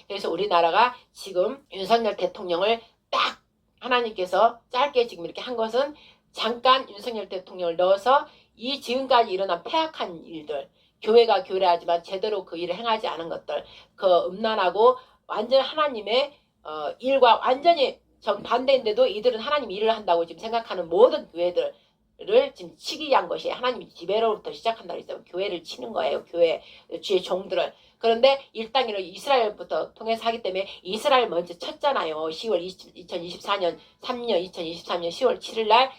그래서 우리나라가 지금 윤석열 대통령을 딱 하나님께서 짧게 지금 이렇게 한 것은 잠깐 윤석열 대통령을 넣어서 이 지금까지 일어난 폐악한 일들, 교회가 교회하지만 제대로 그 일을 행하지 않은 것들, 그 음란하고 완전 하나님의 일과 완전히 정반대인데도 이들은 하나님 일을 한다고 지금 생각하는 모든 교회들을 지금 치기 위한 것이 하나님이 지배로부터 시작한다고 했어요. 교회를 치는 거예요. 교회 주의 종들을. 그런데 일당이는 이스라엘부터 통해서 하기 때문에 이스라엘 먼저 쳤잖아요. 10월 2024년 2023년 10월 7일 날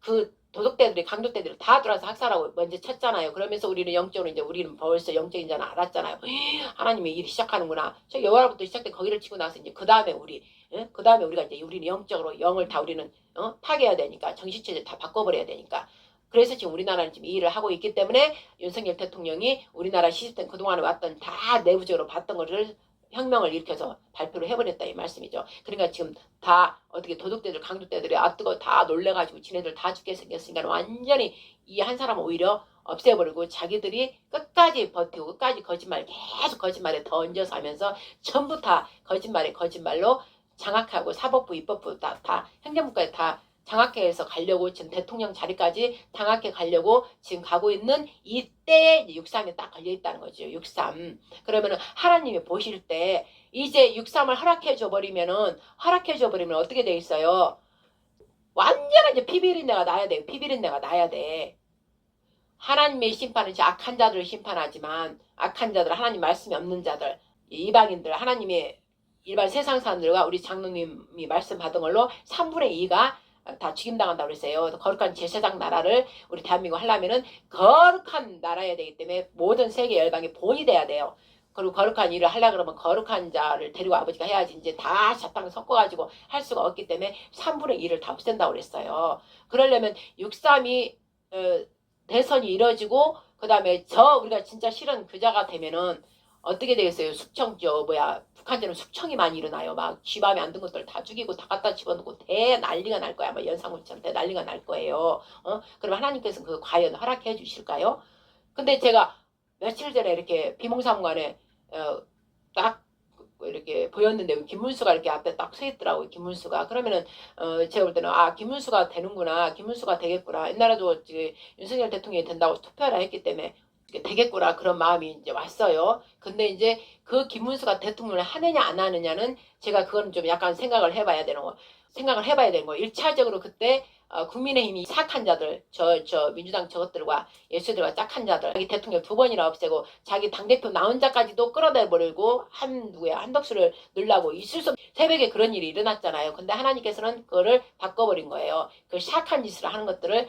그 도둑대들이 강도대들이 다 들어와서 학살하고 먼저 쳤잖아요. 그러면서 우리는 영적으로 이제 우리는 벌써 영적인 자는 알았잖아요. 하나님의 일이 시작하는구나. 저 여호와로부터 시작된 거기를 치고 나서 이제 그 다음에 그 다음에 우리가 이제 우리는 영적으로 영을 다 우리는 파괴해야 되니까 정신체제 다 바꿔버려야 되니까. 그래서 지금 우리나라는 지금 이 일을 하고 있기 때문에 윤석열 대통령이 우리나라 시스템 그동안에 왔던 다 내부적으로 봤던 것을 혁명을 일으켜서 발표를 해버렸다 이 말씀이죠. 그러니까 지금 다 어떻게 도둑대들 강도대들이 뜨거 다 놀래가지고 지네들 다 죽게 생겼으니까 완전히 이 한 사람은 오히려 없애버리고 자기들이 끝까지 버티고 끝까지 거짓말 계속 거짓말에 더 얹어서 하면서 전부 다 거짓말로 장악하고 사법부 입법부 다 행정부까지 다 장악해서 가려고 지금 대통령 자리까지 장악해 가려고 지금 가고 있는 이때에 6.3이 딱 걸려있다는 거죠. 6.3. 그러면은 하나님이 보실 때 이제 6.3을 허락해줘 버리면 어떻게 돼 있어요? 완전한 이제 피비린내가 나야 돼. 피비린내가 나야 돼. 하나님의 심판은 이제 악한 자들을 심판하지만 악한 자들, 하나님 말씀이 없는 자들, 이방인들, 하나님의 일반 세상 사람들과 우리 장로님이 말씀 받은 걸로 3분의 2가 다 죽임당한다고 그랬어요. 거룩한 제사장 나라를 우리 대한민국 하려면은 거룩한 나라여야 되기 때문에 모든 세계 열방의 본이 돼야 돼요. 그리고 거룩한 일을 하려 그러면 거룩한 자를 데리고 아버지가 해야지 이제 다 사탕 섞어가지고 할 수가 없기 때문에 3분의 2를 다 없앤다고 그랬어요. 그러려면 6.3이 대선이 이뤄지고 그 다음에 우리가 진짜 싫은 교자가 되면은 어떻게 되겠어요? 북한제는 숙청이 많이 일어나요. 막 쥐밤에 안 든 것들 다 죽이고 다 갖다 집어넣고 난리가 날 거야. 막 연상물처럼 난리가 날 거예요. 그럼 하나님께서는 그 과연 허락해 주실까요? 근데 제가 며칠 전에 이렇게 비몽사몽간에 딱 이렇게 보였는데 김문수가 이렇게 앞에 딱 서 있더라고요. 김문수가. 그러면은 제가 볼 때는 김문수가 되는구나. 김문수가 되겠구나. 옛날에도 윤석열 대통령이 된다고 투표를 했기 때문에 되겠구나 그런 마음이 이제 왔어요. 근데 이제 그 김문수가 대통령을 하느냐 안 하느냐는 제가 그건 좀 약간 생각을 해봐야 되는 거. 1차적으로 그때 국민의힘이 착한 자들, 민주당 저것들과 예수들과 짝한 자들, 자기 대통령 2번이나 없애고 자기 당대표 나온 자까지도 끌어내버리고 한덕수를 넣으려고 있을 수 새벽에 그런 일이 일어났잖아요. 근데 하나님께서는 그거를 바꿔버린 거예요. 그 착한 짓을 하는 것들을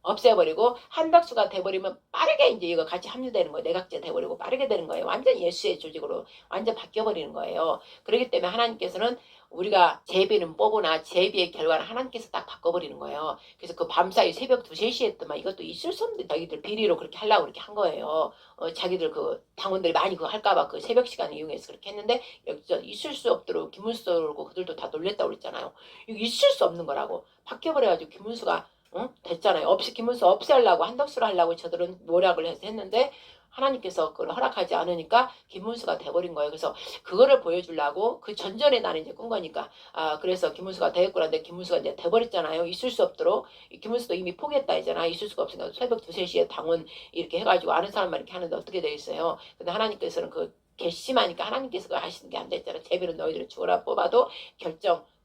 없애버리고 한덕수가 돼버리면 빠르게 이제 이거 같이 합류되는 거예요. 내각제 돼버리고 빠르게 되는 거예요. 완전 예수의 조직으로 완전 바뀌어버리는 거예요. 그렇기 때문에 하나님께서는 우리가 제비는 뽑으나 제비의 결과는 하나님께서 딱 바꿔버리는 거예요. 그래서 그 밤사이 새벽 2, 3시에 했더만 이것도 있을 수 없는데 자기들 비리로 그렇게 하려고 그렇게 한 거예요. 자기들 그 당원들이 많이 그거 할까봐 그 새벽 시간을 이용해서 그렇게 했는데 있을 수 없도록 김문수 쏘고 그들도 다 놀랬다고 그랬잖아요. 이거 있을 수 없는 거라고 바뀌어버려가지고 김문수가 됐잖아요. 김문수 없애려고 한덕수를 하려고 저들은 노력을 해서 했는데 하나님께서 그걸 허락하지 않으니까 김문수가 돼버린 거예요. 그래서 그거를 보여주려고 그 전전에 나는 이제 꾼 거니까 그래서 김문수가 되겠구나. 근데 김문수가 이제 돼버렸잖아요. 있을 수 없도록. 김문수도 이미 포기했다 했잖아. 있을 수가 없으니까 새벽 2, 3시에 당원 이렇게 해가지고 아는 사람만 이렇게 하는데 어떻게 되겠어요. 근데 하나님께서는 그 괘씸하니까 하나님께서 하시는 게 안 됐잖아. 제비로 너희들을 죽어라 뽑아도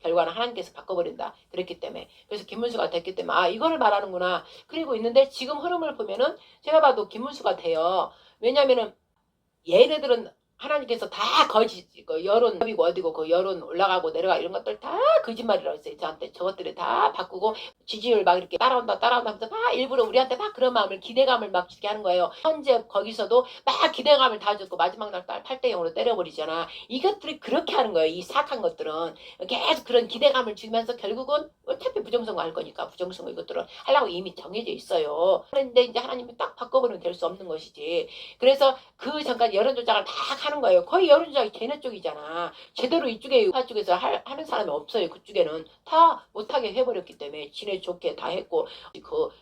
결과는 하나님께서 바꿔버린다. 그랬기 때문에. 그래서 김문수가 됐기 때문에 이거를 말하는구나. 그리고 있는데 지금 흐름을 보면은 제가 봐도 김문수가 돼요. 왜냐면은 얘네들은 하나님께서 다 여론 어디고 그 여론 올라가고 내려가 이런 것들 다 거짓말이라고 했어요. 저한테 저것들이 다 바꾸고 지지율 막 이렇게 따라온다 하면서 막 일부러 우리한테 막 그런 마음을 기대감을 막 주게 하는 거예요. 현재 거기서도 막 기대감을 다 줬고 마지막 날 8대 0으로 때려버리잖아. 이것들이 그렇게 하는 거예요. 이 사악한 것들은 계속 그런 기대감을 주면서 결국은 어차피 부정선거 할 거니까 부정선거 이것들은 하려고 이미 정해져 있어요. 그런데 이제 하나님이 딱 바꿔버리면 될 수 없는 것이지. 그래서 그 전까지 여론조작을 다 하는 거예요. 거의 여론조작이 걔네 쪽이잖아. 제대로 이쪽에 우파 쪽에서 하는 사람이 없어요. 그쪽에는 다 못하게 해버렸기 때문에 지네 좋게 다 했고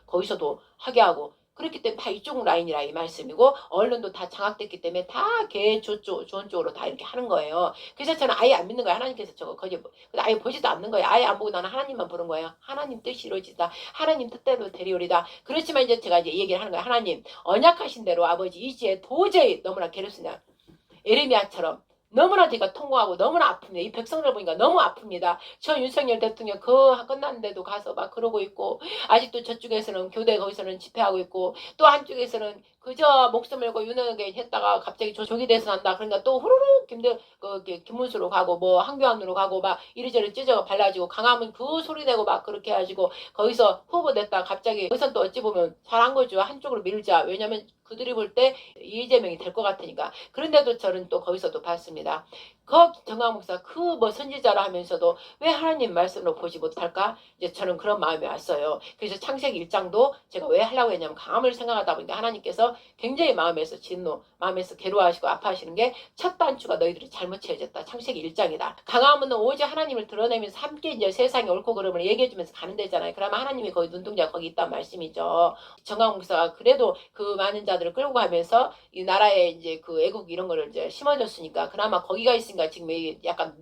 거기서도 하게 하고 그렇기 때문에 다 이쪽 라인이라 이 말씀이고 언론도 다 장악됐기 때문에 다 걔 좋은 쪽으로 다 이렇게 하는 거예요. 그래서 저는 아예 안 믿는 거예요. 하나님께서 저거 거짓 아예 보지도 않는 거예요. 아예 안 보고 나는 하나님만 보는 거예요. 하나님 뜻이 이루어지다. 하나님 뜻대로 되리오리다. 그렇지만 이제 제가 이제 얘기를 하는 거예요. 하나님 언약하신 대로 아버지 이제 도저히 너무나 괴롭습니다. 에레미야처럼 너무나 제가 통곡하고 너무나 아픕니다. 이 백성들 보니까 너무 아픕니다. 저 윤석열 대통령 끝났는데도 가서 막 그러고 있고 아직도 저쪽에서는 교대 거기서는 집회하고 있고 또 한쪽에서는 그저 목숨 걸고 유능하게 했다가 갑자기 조기 대선한다. 그러니까 또 후루룩 김문수로 가고 뭐 한교안으로 가고 막 이리저리 찢어 발라지고 강화문 그 소리 내고 막 그렇게 해가지고 거기서 후보 됐다 갑자기 거기서 또 어찌 보면 잘한 거죠. 한쪽으로 밀자. 왜냐면 그들이 볼 때 이재명이 될 것 같으니까. 그런데도 저는 또 거기서도 봤습니다. 그 정강 목사 그 뭐 선지자라 하면서도 왜 하나님 말씀으로 보지 못할까? 이제 저는 그런 마음이 왔어요. 그래서 창세기 1장도 제가 왜 하려고 했냐면 강함을 생각하다 보니까 하나님께서 굉장히 마음에서 진노, 마음에서 괴로워하시고 아파하시는 게 첫 단추가 너희들이 잘못 채워졌다. 창세기 1장이다. 강함은 오직 하나님을 드러내면서 함께 이제 세상의 옳고 그름을 얘기해주면서 가는 데잖아요. 그러면 하나님이 거기 눈동자 거기 있단 말씀이죠. 정강 목사가 그래도 그 많은 자들을 끌고 가면서 이 나라에 이제 그 애국 이런 거를 이제 심어줬으니까 그나마 거기가 있으니까 지금 약간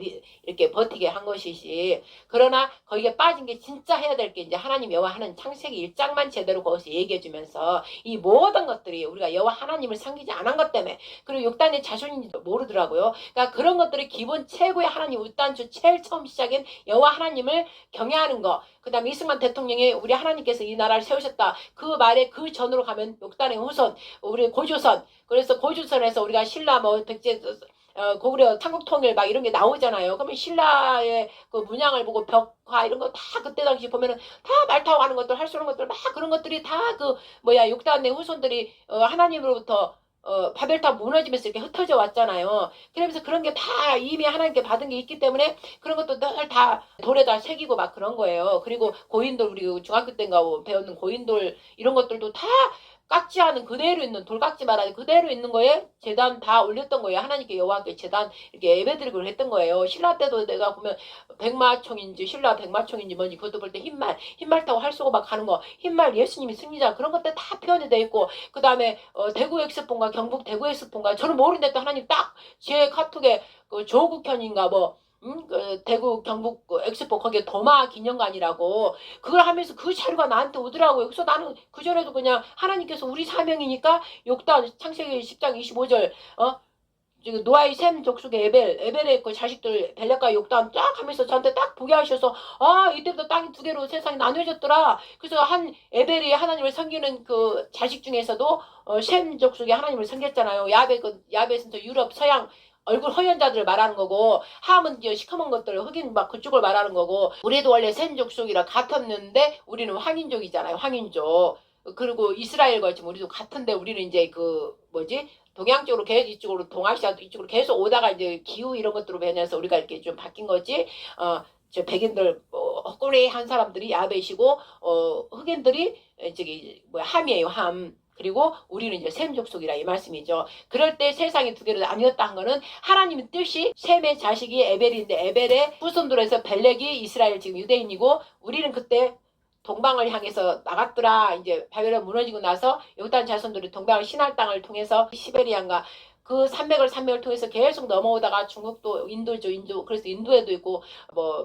이렇게 버티게 한 것이지. 그러나 거기에 빠진 게 진짜 해야 될 게 이제 하나님 여호와 하는 창세기 1장만 제대로 거기서 얘기해주면서 이 모든 것들이 우리가 여호와 하나님을 섬기지 않은 것 때문에 그리고 욕단의 자손인지도 모르더라고요. 그러니까 그런 것들이 기본 최고의 하나님 울단주 제일 처음 시작인 여호와 하나님을 경외하는 거. 그 다음에 이승만 대통령이 우리 하나님께서 이 나라를 세우셨다. 그 말에 그 전으로 가면 욕단의 후손, 우리 고조선. 그래서 고조선에서 우리가 신라 뭐 백제 고구려 삼국통일 막 이런 게 나오잖아요. 그러면 신라의 그 문양을 보고 벽화 이런 거 다 그때 당시 보면은 다 말 타고 가는 것들 할 수 있는 것들 막 그런 것들이 다 그 욕단의 후손들이 하나님으로부터 바벨탑 무너지면서 이렇게 흩어져 왔잖아요. 그러면서 그런 게 다 이미 하나님께 받은 게 있기 때문에 그런 것도 늘 다 돌에다 새기고 막 그런 거예요. 그리고 고인돌 우리 중학교 때인가 배웠는 고인돌 이런 것들도 다 깍지하는 그대로 있는 돌깍지 말하는 그대로 있는 거에 제단 다 올렸던 거예요. 하나님께 여호와께 제단 이렇게 예배드리고 했던 거예요. 신라 때도 내가 보면 백마총인지 신라 백마총인지 뭔지 그것도 볼 때 흰말 타고 활 쏘고 막 가는 거 흰말 예수님이 승리자 그런 것들 다 표현이 돼 있고 그 다음에 대구 엑스포인가 경북 대구 엑스포인가 저는 모르는데 또 하나님 딱 제 카톡에 그 조국현인가 그 대구 경북 그 엑스포 거기에 도마 기념관이라고 그걸 하면서 그 자료가 나한테 오더라고요. 그래서 나는 그전에도 그냥 하나님께서 우리 사명이니까 욕단 창세기 10장 25절 지금 노아의 셈 족속의 에벨의 그 자식들 벨렉과 욕단 쫙 하면서 저한테 딱 보게 하셔서 이때부터 땅이 두 개로 세상이 나뉘어졌더라. 그래서 한 에벨이 하나님을 섬기는 그 자식 중에서도 셈 족속의 하나님을 섬겼잖아요. 야벳은 유럽 서양 얼굴 허연 자들을 말하는 거고 함은 시커먼 것들 흑인 막 그쪽을 말하는 거고 우리도 원래 셈 족속이라 같았는데 우리는 황인족이잖아요. 황인족. 그리고 이스라엘과 지금 우리도 같은데 우리는 이제 동양 쪽으로 계속 이쪽으로 동아시아 이쪽으로 계속 오다가 이제 기후 이런 것들로 변해서 우리가 이렇게 좀 바뀐 거지. 저 백인들 헛구리한 사람들이 야벳이고 흑인들이 함이에요. 함. 그리고 우리는 이제 셈 족속이라 이 말씀이죠. 그럴 때 세상이 두 개로 나뉘었다 한 거는 하나님의 뜻이 셈의 자식이 에벨인데 에벨의 후손들에서 벨렉이 이스라엘 지금 유대인이고 우리는 그때 동방을 향해서 나갔더라. 이제 바벨론 무너지고 나서 요단 자손들이 동방을 신할 땅을 통해서 시베리안가 그 산맥을 통해서 계속 넘어오다가 중국도 인도 그래서 인도에도 있고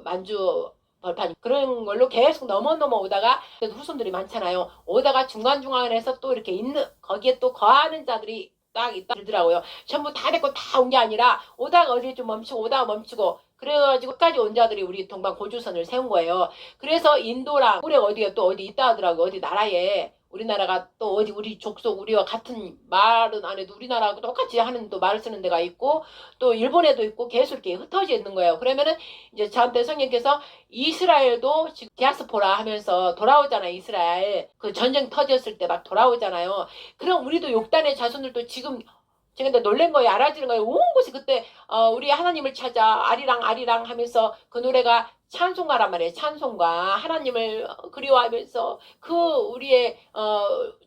만주 벌판 그런 걸로 계속 넘어오다가 후손들이 많잖아요. 오다가 중간에서 또 이렇게 있는 거기에 또 거하는 자들이 딱 있더라고요. 전부 다 됐고 다 온 게 아니라 오다가 어디 좀 멈추고 오다가 멈추고 그래가지고 끝까지 온 자들이 우리 동방 고조선을 세운 거예요. 그래서 인도랑 우리 어디가 또 어디 있다 하더라고요. 어디 나라에 우리나라가 또 어디 우리 족속 우리와 같은 말은 안 해도 우리나라하고 똑같이 하는 또 말을 쓰는 데가 있고 또 일본에도 있고 계속 이렇게 흩어져 있는 거예요. 그러면은 이제 저한테 성령께서 이스라엘도 지금 디아스포라 하면서 돌아오잖아요. 이스라엘 그 전쟁 터졌을 때 막 돌아오잖아요. 그럼 우리도 욕단의 자손들도 지금 제가 근데 놀란 거예요. 알아지는 거예요. 온 곳이 그때 우리 하나님을 찾아 아리랑 하면서 그 노래가 찬송가란 말이에요. 찬송가. 하나님을 그리워하면서 그 우리의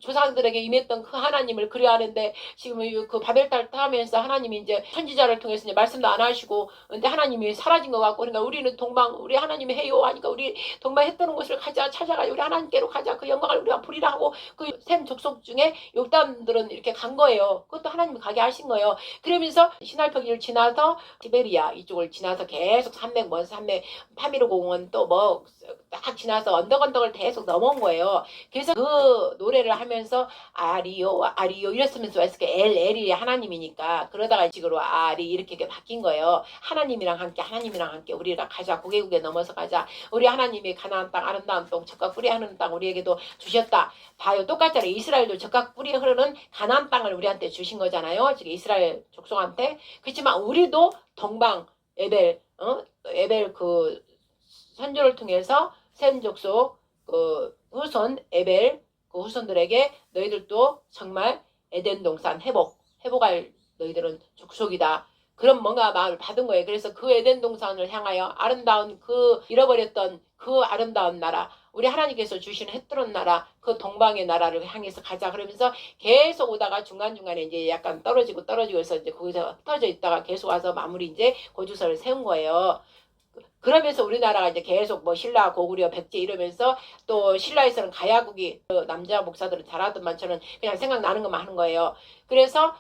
조상들에게 임했던 그 하나님을 그리워하는데 지금 그 바벨탑 타면서 하나님이 이제 선지자를 통해서 이제 말씀도 안 하시고 근데 하나님이 사라진 것 같고 그러니까 우리는 우리 하나님이 해요 하니까 우리 동방했던 곳을 가자 찾아가 우리 하나님께로 가자 그 영광을 우리가 부리라 하고 그 셈 족속 중에 욕단들은 이렇게 간 거예요. 그것도 하나님이 가게 하신 거예요. 그러면서 시날평지를 지나서 시베리아 이쪽을 지나서 계속 산맥 먼 산맥 파미르 공원 또 뭐 딱 지나서 언덕을 계속 넘어온 거예요. 그래서 그 노래를 하면서 아리오 아리오 이랬으면서 LL이 하나님이니까 그러다가 지금으로 아리 이렇게 바뀐 거예요. 하나님이랑 함께 우리가 가자 고개국에 넘어서 가자. 우리 하나님이 가나안 땅 아름다운 땅 적과 꿀이 흐르는 땅 우리에게도 주셨다. 봐요. 똑같잖아요. 이스라엘도 적과 꿀이 흐르는 가나안 땅을 우리한테 주신 거잖아요. 지금 이스라엘 족속한테. 그렇지만 우리도 동방 에벨 그 선조를 통해서 셈 족속 그 후손 에벨 그 후손들에게 너희들도 정말 에덴 동산 회복할 너희들은 족속이다. 그런 뭔가 마음을 받은 거예요. 그래서 그 에덴 동산을 향하여 아름다운 그 잃어버렸던 그 아름다운 나라 우리 하나님께서 주시는 햇뜨는 나라 그 동방의 나라를 향해서 가자 그러면서 계속 오다가 중간중간에 이제 약간 떨어지고 해서 이제 거기서 흩어져 있다가 계속 와서 마무리 이제 고주서를 세운 거예요. 그러면서 우리나라가 이제 계속 뭐 신라, 고구려, 백제 이러면서 또 신라에서는 가야국이 남자 목사들은 잘하더만 저는 그냥 생각나는 것만 하는 거예요. 그래서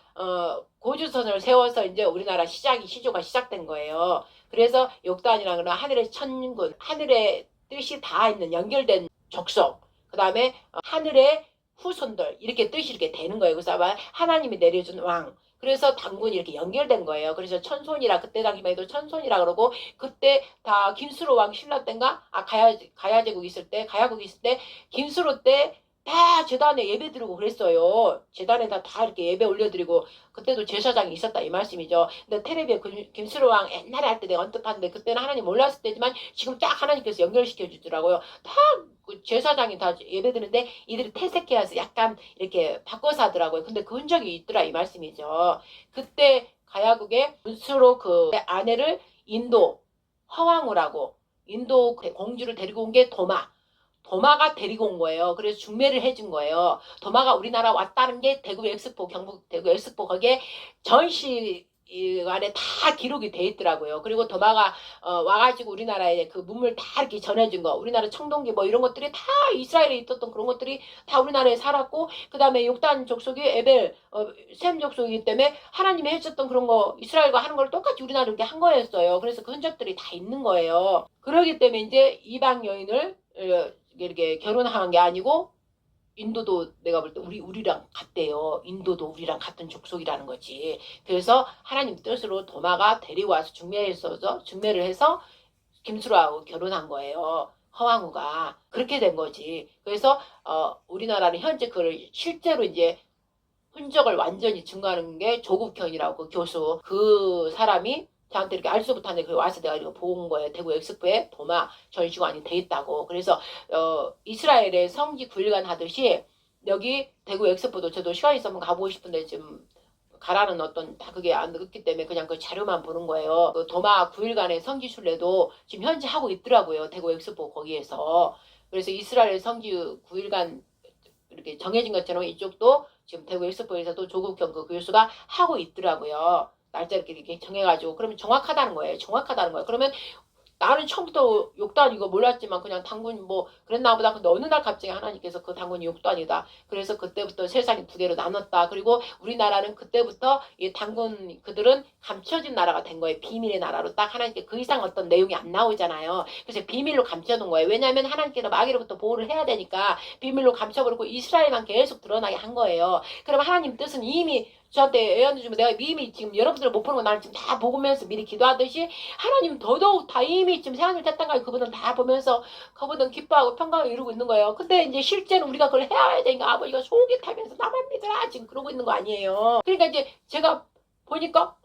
고주선을 세워서 이제 우리나라 시조가 시작된 거예요. 그래서 욕단이라는 건 하늘의 천군, 하늘의 뜻이 다 있는 연결된 족속, 그 다음에 하늘의 후손들 이렇게 뜻이 이렇게 되는 거예요. 그래서 아마 하나님이 내려준 왕. 그래서 당군이 이렇게 연결된 거예요. 그래서 천손이라 그때 당시만 해도 천손이라 그러고 그때 다 김수로 왕 신라 때인가 가야국이 있을 때 김수로 때 다 제단에 예배 드리고 그랬어요. 제단에다 다 이렇게 예배 올려드리고 그때도 제사장이 있었다 이 말씀이죠. 근데 텔레비에 김수로 왕 옛날에 할 때 내가 언뜻 봤는데 그때는 하나님 몰랐을 때지만 지금 딱 하나님께서 연결시켜 주더라고요. 다 제사장이 다 예배 드는데 이들이 퇴색해서 약간 이렇게 바꿔서 하더라고요. 근데 그 흔적이 있더라 이 말씀이죠. 그때 가야국의 문수로 그 아내를 인도 허왕우라고 인도 공주를 데리고 온 게 도마가 데리고 온 거예요. 그래서 중매를 해준 거예요. 도마가 우리나라 왔다는 게 대구 엑스포, 경북 대구 엑스포 거기에 전시관에 다 기록이 돼 있더라고요. 그리고 도마가 와가지고 우리나라에 그 문물 다 이렇게 전해준 거, 우리나라 청동기 뭐 이런 것들이 다 이스라엘에 있었던 그런 것들이 다 우리나라에 살았고, 그 다음에 욕단 족속이 에벨, 셈 족속이기 때문에 하나님이 해줬던 그런 거, 이스라엘과 하는 걸 똑같이 우리나라 이렇게 한 거였어요. 그래서 그 흔적들이 다 있는 거예요. 그러기 때문에 이제 이방 여인을 이렇게 결혼한 게 아니고 인도도 내가 볼 때 우리랑 같대요. 인도도 우리랑 같은 족속이라는 거지. 그래서 하나님 뜻으로 도마가 데리고와서 중매를 해서 김수로하고 결혼한 거예요. 허왕우가 그렇게 된 거지. 그래서 우리나라는 현재 그걸 실제로 이제 흔적을 완전히 증거하는 게 조국현이라고 그 교수 그 사람이 저한테 이렇게 알 수 못하는데 그 와서 내가 이거 보고 온 거예요. 대구 엑스포에 도마 전시관이 돼 있다고. 그래서 이스라엘의 성지 9일간 하듯이 여기 대구 엑스포도 저도 시간 있으면 가보고 싶은데 지금 가라는 어떤 다 그게 안 됐기 때문에 그냥 그 자료만 보는 거예요. 그 도마 9일간의 성지 순례도 지금 현재 하고 있더라고요. 대구 엑스포 거기에서. 그래서 이스라엘 성지 9일간 이렇게 정해진 것처럼 이쪽도 지금 대구 엑스포에서도 조국경 그 교수가 하고 있더라고요. 날짜 이렇게 정해가지고 그러면 정확하다는 거예요. 그러면 나는 처음부터 욕도 아니고 몰랐지만 그냥 당군 뭐 그랬나 보다. 근데 어느 날 갑자기 하나님께서 그 당군이 욕도 아니다. 그래서 그때부터 세상이 두 개로 나눴다. 그리고 우리나라는 그때부터 이 당군 그들은 감춰진 나라가 된 거예요. 비밀의 나라로 딱 하나님께 그 이상 어떤 내용이 안 나오잖아요. 그래서 비밀로 감춰놓은 거예요. 왜냐하면 하나님께서 마귀로부터 보호를 해야 되니까 비밀로 감춰버리고 이스라엘만 계속 드러나게 한 거예요. 그럼 하나님 뜻은 이미 저한테 애언을 주면 내가 이미 지금 여러분들 못 보는 거 나는 지금 다 보면서 미리 기도하듯이 하나님 더더욱 다 이미 지금 세상을 testan까지 그분은 다 보면서 그분은 기뻐하고 평강을 이루고 있는 거예요. 근데 이제 실제는 우리가 그걸 해야 되니까 아버지가 속이 타면서 나만 믿으라 지금 그러고 있는 거 아니에요. 그러니까 이제 제가 보니까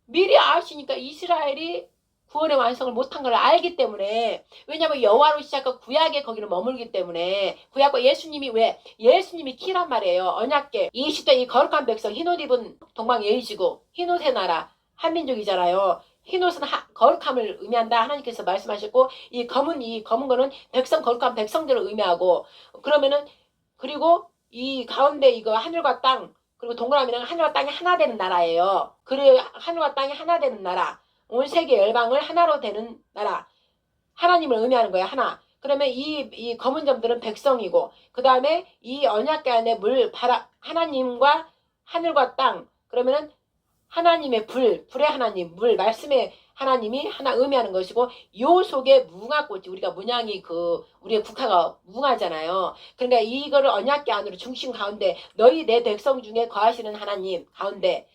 미리 아시니까 이스라엘이 구원의 완성을 못한 걸 알기 때문에 왜냐면 여호와로 시작한 구약에 거기를 머물기 때문에 구약과 예수님이 왜 예수님이 키란 말이에요. 언약궤 이 시대 이 거룩한 백성 흰옷 입은 동방 예의지고 흰옷의 나라 한민족이잖아요. 흰 옷은 거룩함을 의미한다 하나님께서 말씀하셨고 이 검은 거는 백성 거룩한 백성들을 의미하고 그러면은 그리고 이 가운데 이거 하늘과 땅 그리고 동그라미는 하늘과 땅이 하나 되는 나라예요. 그래 하늘과 땅이 하나 되는 나라 온 세계 열방을 하나로 되는 나라 하나님을 의미하는 거예요. 하나. 그러면 이 검은 점들은 백성이고 그 다음에 이 언약궤 안에 하나님과 하늘과 땅 그러면은 하나님의 불의 하나님, 말씀의 하나님이 하나 의미하는 것이고 요 속에 무궁화꽃이 우리가 문양이 우리의 국화가 무궁화잖아요. 그러니까 이거를 언약궤 안으로 중심 가운데 너희 내 백성 중에 거하시는 하나님 가운데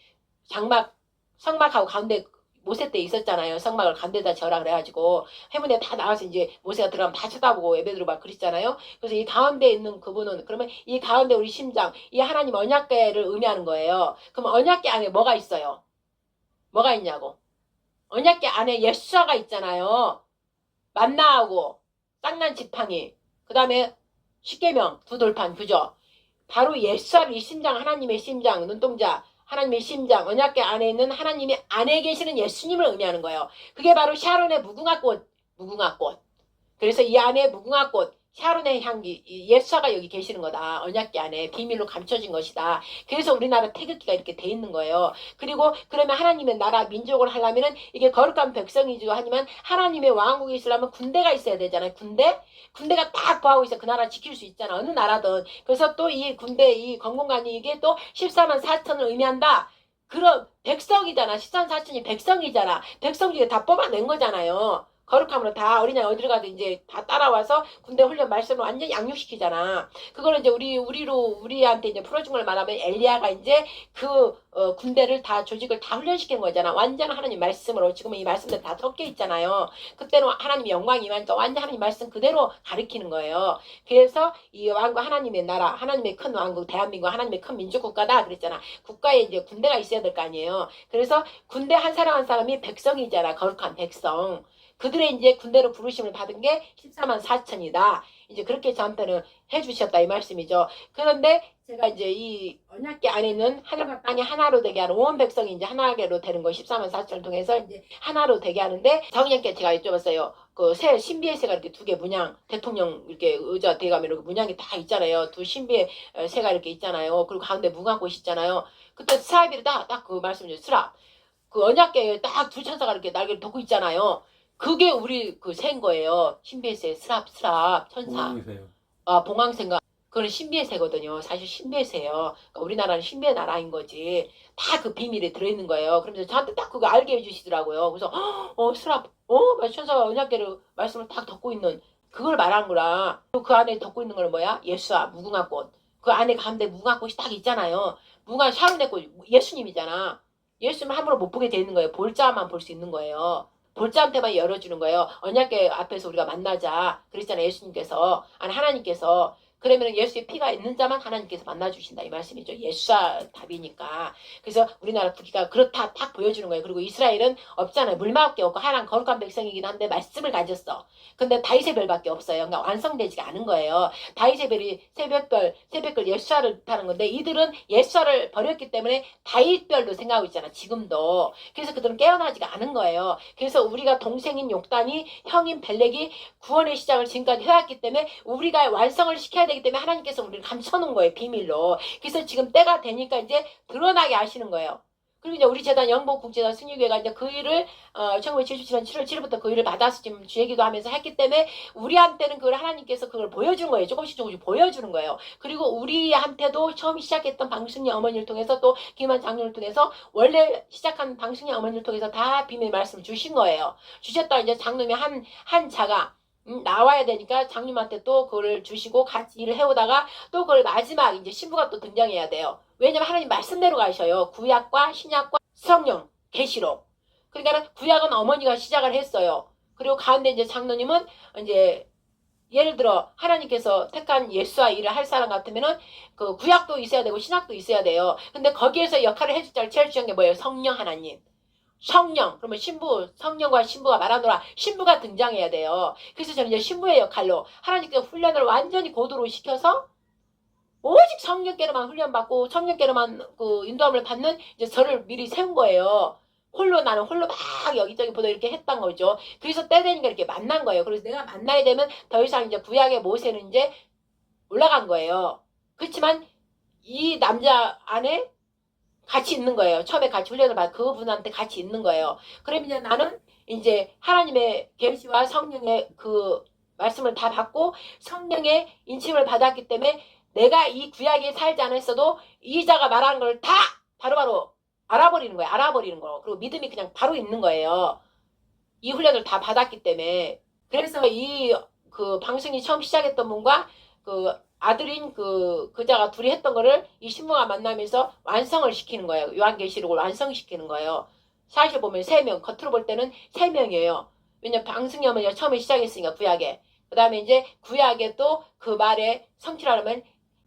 성막하고 가운데 모세 때 있었잖아요. 성막을 가운데다 지어라 그래가지고 해문에 다 나와서 이제 모세가 들어가면 다 쳐다보고 예배드리고 막 그랬잖아요. 그래서 이 가운데 있는 그분은 그러면 이 가운데 우리 심장 이 하나님 언약궤를 의미하는 거예요. 그럼 언약궤 안에 뭐가 있어요? 뭐가 있냐고. 언약궤 안에 예수아가 있잖아요. 만나하고 쌍난 지팡이 그 다음에 십계명 두 돌판 그죠? 바로 예수아를 이 심장 하나님의 심장 눈동자 하나님의 심장 언약궤 안에 있는 하나님이 안에 계시는 예수님을 의미하는 거예요. 그게 바로 샤론의 무궁화꽃. 그래서 이 안에 무궁화꽃 샤론의 향기 예수아가 여기 계시는 거다. 언약궤 안에 비밀로 감춰진 것이다. 그래서 우리나라 태극기가 이렇게 돼 있는 거예요. 그리고 그러면 하나님의 나라 민족을 하려면은 이게 거룩한 백성이지도 하지만 하나님의 왕국이 있으려면 군대가 있어야 되잖아요. 군대가 딱 보하고 있어. 그 나라 지킬 수 있잖아. 어느 나라든. 그래서 또 이 군대 이 건공관이 이게 또 14만 4천을 의미한다. 그럼 백성이잖아. 14만 4천이 백성이잖아. 백성 중에 다 뽑아낸 거잖아요. 거룩함으로 다 어린아이 어디를 가도 이제 다 따라와서 군대 훈련 말씀을 완전히 양육시키잖아. 그거는 이제 우리한테 이제 풀어준 걸 말하면 엘리야가 이제 군대를 다 조직을 다 훈련시킨 거잖아. 완전 하나님 말씀으로 지금은 이 말씀들 다 섞여 있잖아요. 그때는 하나님의 영광이 임하니까 완전 하나님 말씀 그대로 가르치는 거예요. 그래서 이 왕국 하나님의 나라, 하나님의 큰 왕국, 대한민국 하나님의 큰 민족 국가다 그랬잖아. 국가에 이제 군대가 있어야 될 거 아니에요. 그래서 군대 한 사람 한 사람이 백성이잖아. 거룩한 백성. 그들의 이제 군대로 부르심을 받은 게 14만 4천이다. 이제 그렇게 저한테는 해주셨다 이 말씀이죠. 그런데 제가 이제 이 언약궤 안에 있는 하늘과 땅이 하나로 되게 하는 온 백성이 이제 하나로 되는 거 14만 4천을 통해서 이제 하나로 되게 하는데 성령께 제가 여쭤봤어요. 신비의 새가 이렇게 두 개 문양 대통령 이렇게 의자 대가면 이렇게 문양이 다 있잖아요. 두 신비의 새가 이렇게 있잖아요. 그리고 가운데 무궁화꽃이 있잖아요. 그때 스라비를 딱 그 말씀이죠. 스랍. 그 언약궤에 딱 두 천사가 이렇게 날개를 덮고 있잖아요. 그게 우리 새인 거예요. 신비의 새, 스랍, 천사. 봉황새요. 봉황새인가. 그건 신비의 새거든요. 사실 신비의 새예요. 그러니까 우리나라는 신비의 나라인 거지. 다 그 비밀이 들어있는 거예요. 그러면서 저한테 딱 그거 알게 해주시더라고요. 그래서 스랍, 천사가 언약궤를 말씀을 딱 덮고 있는 그걸 말하는구나. 그 안에 덮고 있는 건 뭐야? 예수아, 무궁화꽃. 그 안에 가운데 무궁화꽃이 딱 있잖아요. 샤론의 꽃, 예수님이잖아. 예수님 함부로 못 보게 돼 있는 거예요. 볼자만 볼 수 있는 거예요. 볼자한테만 열어주는 거예요. 언약궤 앞에서 우리가 만나자. 그랬잖아요. 예수님께서. 아니 하나님께서. 그러면 예수의 피가 있는 자만 하나님께서 만나주신다. 이 말씀이죠. 예수가 답이니까. 그래서 우리나라 국기가 그렇다 딱 보여주는 거예요. 그리고 이스라엘은 없잖아요. 물마밖에 없고 하나님 거룩한 백성이긴 한데 말씀을 가졌어. 근데 다윗의 별밖에 없어요. 그러니까 완성되지가 않은 거예요. 다윗의 별이 새벽별 예수아를 타는 건데 이들은 예수아를 버렸기 때문에 다윗별로 생각하고 있잖아. 지금도. 그래서 그들은 깨어나지가 않은 거예요. 그래서 우리가 동생인 욕단이 형인 벨렉이 구원의 시작을 지금까지 해왔기 때문에 우리가 완성을 시켜야 되기 때문에 하나님께서 우리를 감춰놓은 거예요. 비밀로. 그래서 지금 때가 되니까 이제 드러나게 하시는 거예요. 그리고 이제 우리 재단 영복국제단 승리교회가 이제 그 일을 1977년 7월 7일부터 그 일을 받아서 지금 주얘기도 하면서 했기 때문에 우리한테는 그걸 하나님께서 그걸 보여주는 거예요. 조금씩 보여주는 거예요. 그리고 우리한테도 처음 시작했던 방승리 어머니를 통해서 또 김한 장로를 통해서 원래 시작한 방승리 어머니를 통해서 다 비밀 말씀을 주신 거예요. 주셨다 이제 장로님이 한 자가 나와야 되니까 장님한테 또 그걸 주시고 같이 일을 해오다가 또 그걸 마지막 이제 신부가 또 등장해야 돼요. 왜냐면 하나님 말씀대로 가셔요. 구약과 신약과 성령, 계시록. 그러니까 구약은 어머니가 시작을 했어요. 그리고 가운데 이제 장로님은 이제 예를 들어 하나님께서 택한 예수와 일을 할 사람 같으면은 그 구약도 있어야 되고 신약도 있어야 돼요. 근데 거기에서 역할을 해줄 자 제일 중요한 게 뭐예요? 성령 하나님. 성령, 그러면 성령과 신부가 말하노라. 신부가 등장해야 돼요. 그래서 저는 이제 신부의 역할로 하나님께서 훈련을 완전히 고도로 시켜서 오직 성령께로만 훈련받고 성령께로만 그 인도함을 받는 이제 저를 미리 세운 거예요. 홀로 나는 홀로 막 여기저기 보다 이렇게 했던 거죠. 그래서 때 되니까 이렇게 만난 거예요. 그래서 내가 만나야 되면 더 이상 이제 구약의 모세는 이제 올라간 거예요. 그렇지만 이 남자 안에 같이 있는 거예요. 처음에 같이 훈련을 받은 그분한테 같이 있는 거예요. 그러면 이제 나는 이제 하나님의 계시와 성령의 그 말씀을 다 받고 성령의 인침을 받았기 때문에 내가 이 구약에 살지 않았어도 이자가 말하는 걸 다 바로바로 알아버리는 거예요. 알아버리는 거. 그리고 믿음이 그냥 바로 있는 거예요. 이 훈련을 다 받았기 때문에. 그래서 이 그 방송이 처음 시작했던 분과 그 아들인 그자가 둘이 했던 거를 이 신부가 만나면서 완성을 시키는 거예요. 요한계시록을 완성시키는 거예요. 사실 보면 3명, 겉으로 볼 때는 3명이에요. 왜냐면 방송이면 처음에 시작했으니까 구약에. 그 다음에 이제 구약에 또 그 말에 성취하려면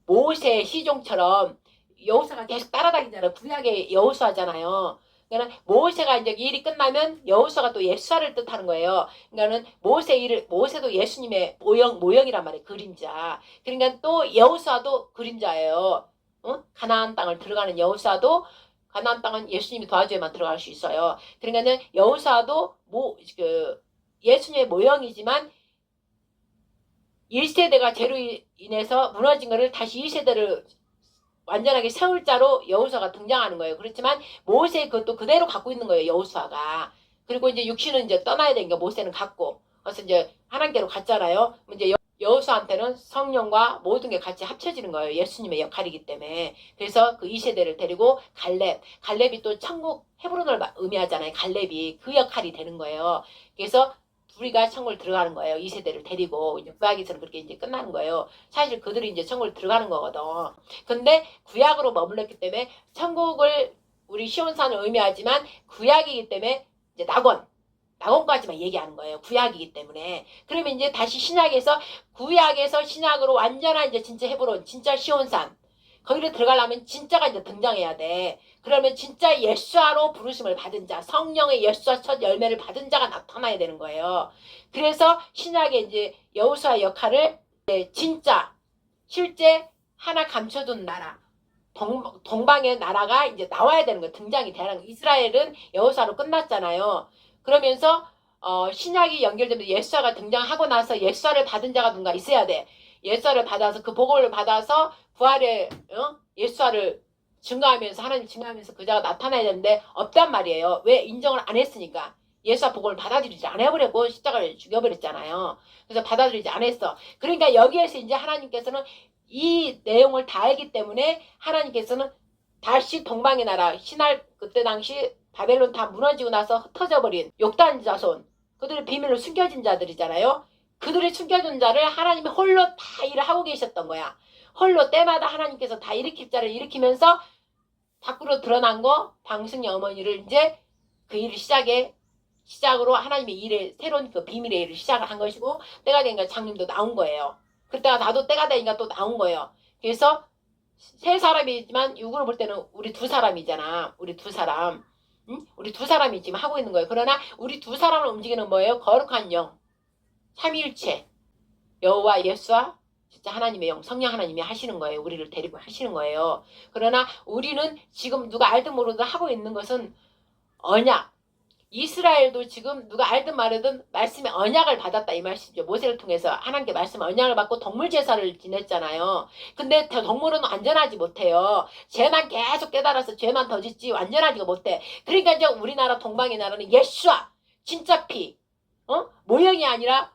모세의 시종처럼 여호수아가 계속 따라다니잖아요. 구약의 여호수아잖아요. 그러니까 모세가 이제 일이 끝나면 여호수아가 또 예수아를 뜻하는 거예요. 그러니까는 모세도 예수님의 모형이란 말이에요. 그림자. 그러니까 또 여호수아도 그림자예요. 응? 가나안 땅을 들어가는 여호수아도 가나안 땅은 예수님이 도와줘야만 들어갈 수 있어요. 그러니까는 여호수아도 예수님의 모형이지만 1세대가 죄로 인해서 무너진 것을 다시 2세대를 완전하게 세울 자로 여호수아가 등장하는 거예요. 그렇지만 모세 그것도 그대로 갖고 있는 거예요. 여호수아가. 그리고 이제 육신은 이제 떠나야 되니까 모세는 갖고. 그래서 이제 하나님께로 갔잖아요. 이제 여호수아한테는 성령과 모든 게 같이 합쳐지는 거예요. 예수님의 역할이기 때문에. 그래서 그 2세대를 데리고 갈렙이 또 천국 헤브론을 의미하잖아요. 갈렙이 그 역할이 되는 거예요. 그래서 둘이가 천국을 들어가는 거예요. 2세대를 데리고 이제 구약에서는 그렇게 이제 끝나는 거예요. 사실 그들이 이제 천국을 들어가는 거거든. 근데 구약으로 머물렀기 때문에 천국을 우리 시온산을 의미하지만 구약이기 때문에 이제 낙원까지만 얘기하는 거예요. 구약이기 때문에. 그러면 이제 다시 구약에서 신약으로 완전한 이제 진짜 헤브론, 진짜 시온산. 거기를 들어가려면 진짜가 이제 등장해야 돼. 그러면 진짜 예수아로 부르심을 받은 자, 성령의 예수아 첫 열매를 받은 자가 나타나야 되는 거예요. 그래서 신약의 이제 여호수아 역할을 진짜 실제 하나 감춰둔 나라, 동방의 나라가 이제 나와야 되는 거예요. 등장이 되는 거예요. 이스라엘은 여호수아로 끝났잖아요. 그러면서 신약이 연결되면서 예수아가 등장하고 나서 예수아를 받은 자가 누군가 있어야 돼. 예수아를 받아서 그 복음을 받아서 부활의 예수아를 증거하면서 하나님 증거하면서 그 자가 나타나야 되는데 없단 말이에요. 왜? 인정을 안 했으니까. 예수아 복음을 받아들이지 않아버렸고 십자가를 죽여버렸잖아요. 그래서 받아들이지 않았어. 그러니까 여기에서 이제 하나님께서는 이 내용을 다 알기 때문에 하나님께서는 다시 동방의 나라 신할 그때 당시 바벨론 다 무너지고 나서 흩어져 버린 욕단 자손 그들의 비밀로 숨겨진 자들이잖아요. 그들의 숨겨진 자를 하나님이 홀로 다 일을 하고 계셨던 거야. 홀로 때마다 하나님께서 다 일으킬 자를 일으키면서 밖으로 드러난 거 방승의 어머니를 이제 그 일을 시작으로 하나님의 일에 새로운 그 비밀의 일을 시작을 한 것이고 때가 되니까 장님도 나온 거예요. 그때가 나도 때가 되니까 또 나온 거예요. 그래서 세 사람이지만 육으로 볼 때는 우리 두 사람이잖아. 우리 두 사람. 응? 우리 두 사람이 지금 하고 있는 거예요. 그러나 우리 두 사람을 움직이는 뭐예요? 거룩한 영. 삼위일체. 여호와 예수와 진짜 하나님의 영, 성령 하나님이 하시는 거예요. 우리를 데리고 하시는 거예요. 그러나 우리는 지금 누가 알든 모르든 하고 있는 것은 언약. 이스라엘도 지금 누가 알든 말든 말씀의 언약을 받았다 이 말씀이죠. 모세를 통해서 하나님께 말씀의 언약을 받고 동물 제사를 지냈잖아요. 근데 동물은 완전하지 못해요. 죄만 계속 깨달아서 죄만 더 짓지 완전하지가 못해. 그러니까 이제 우리나라 동방의 나라는 예수와 진짜 피 모형이 아니라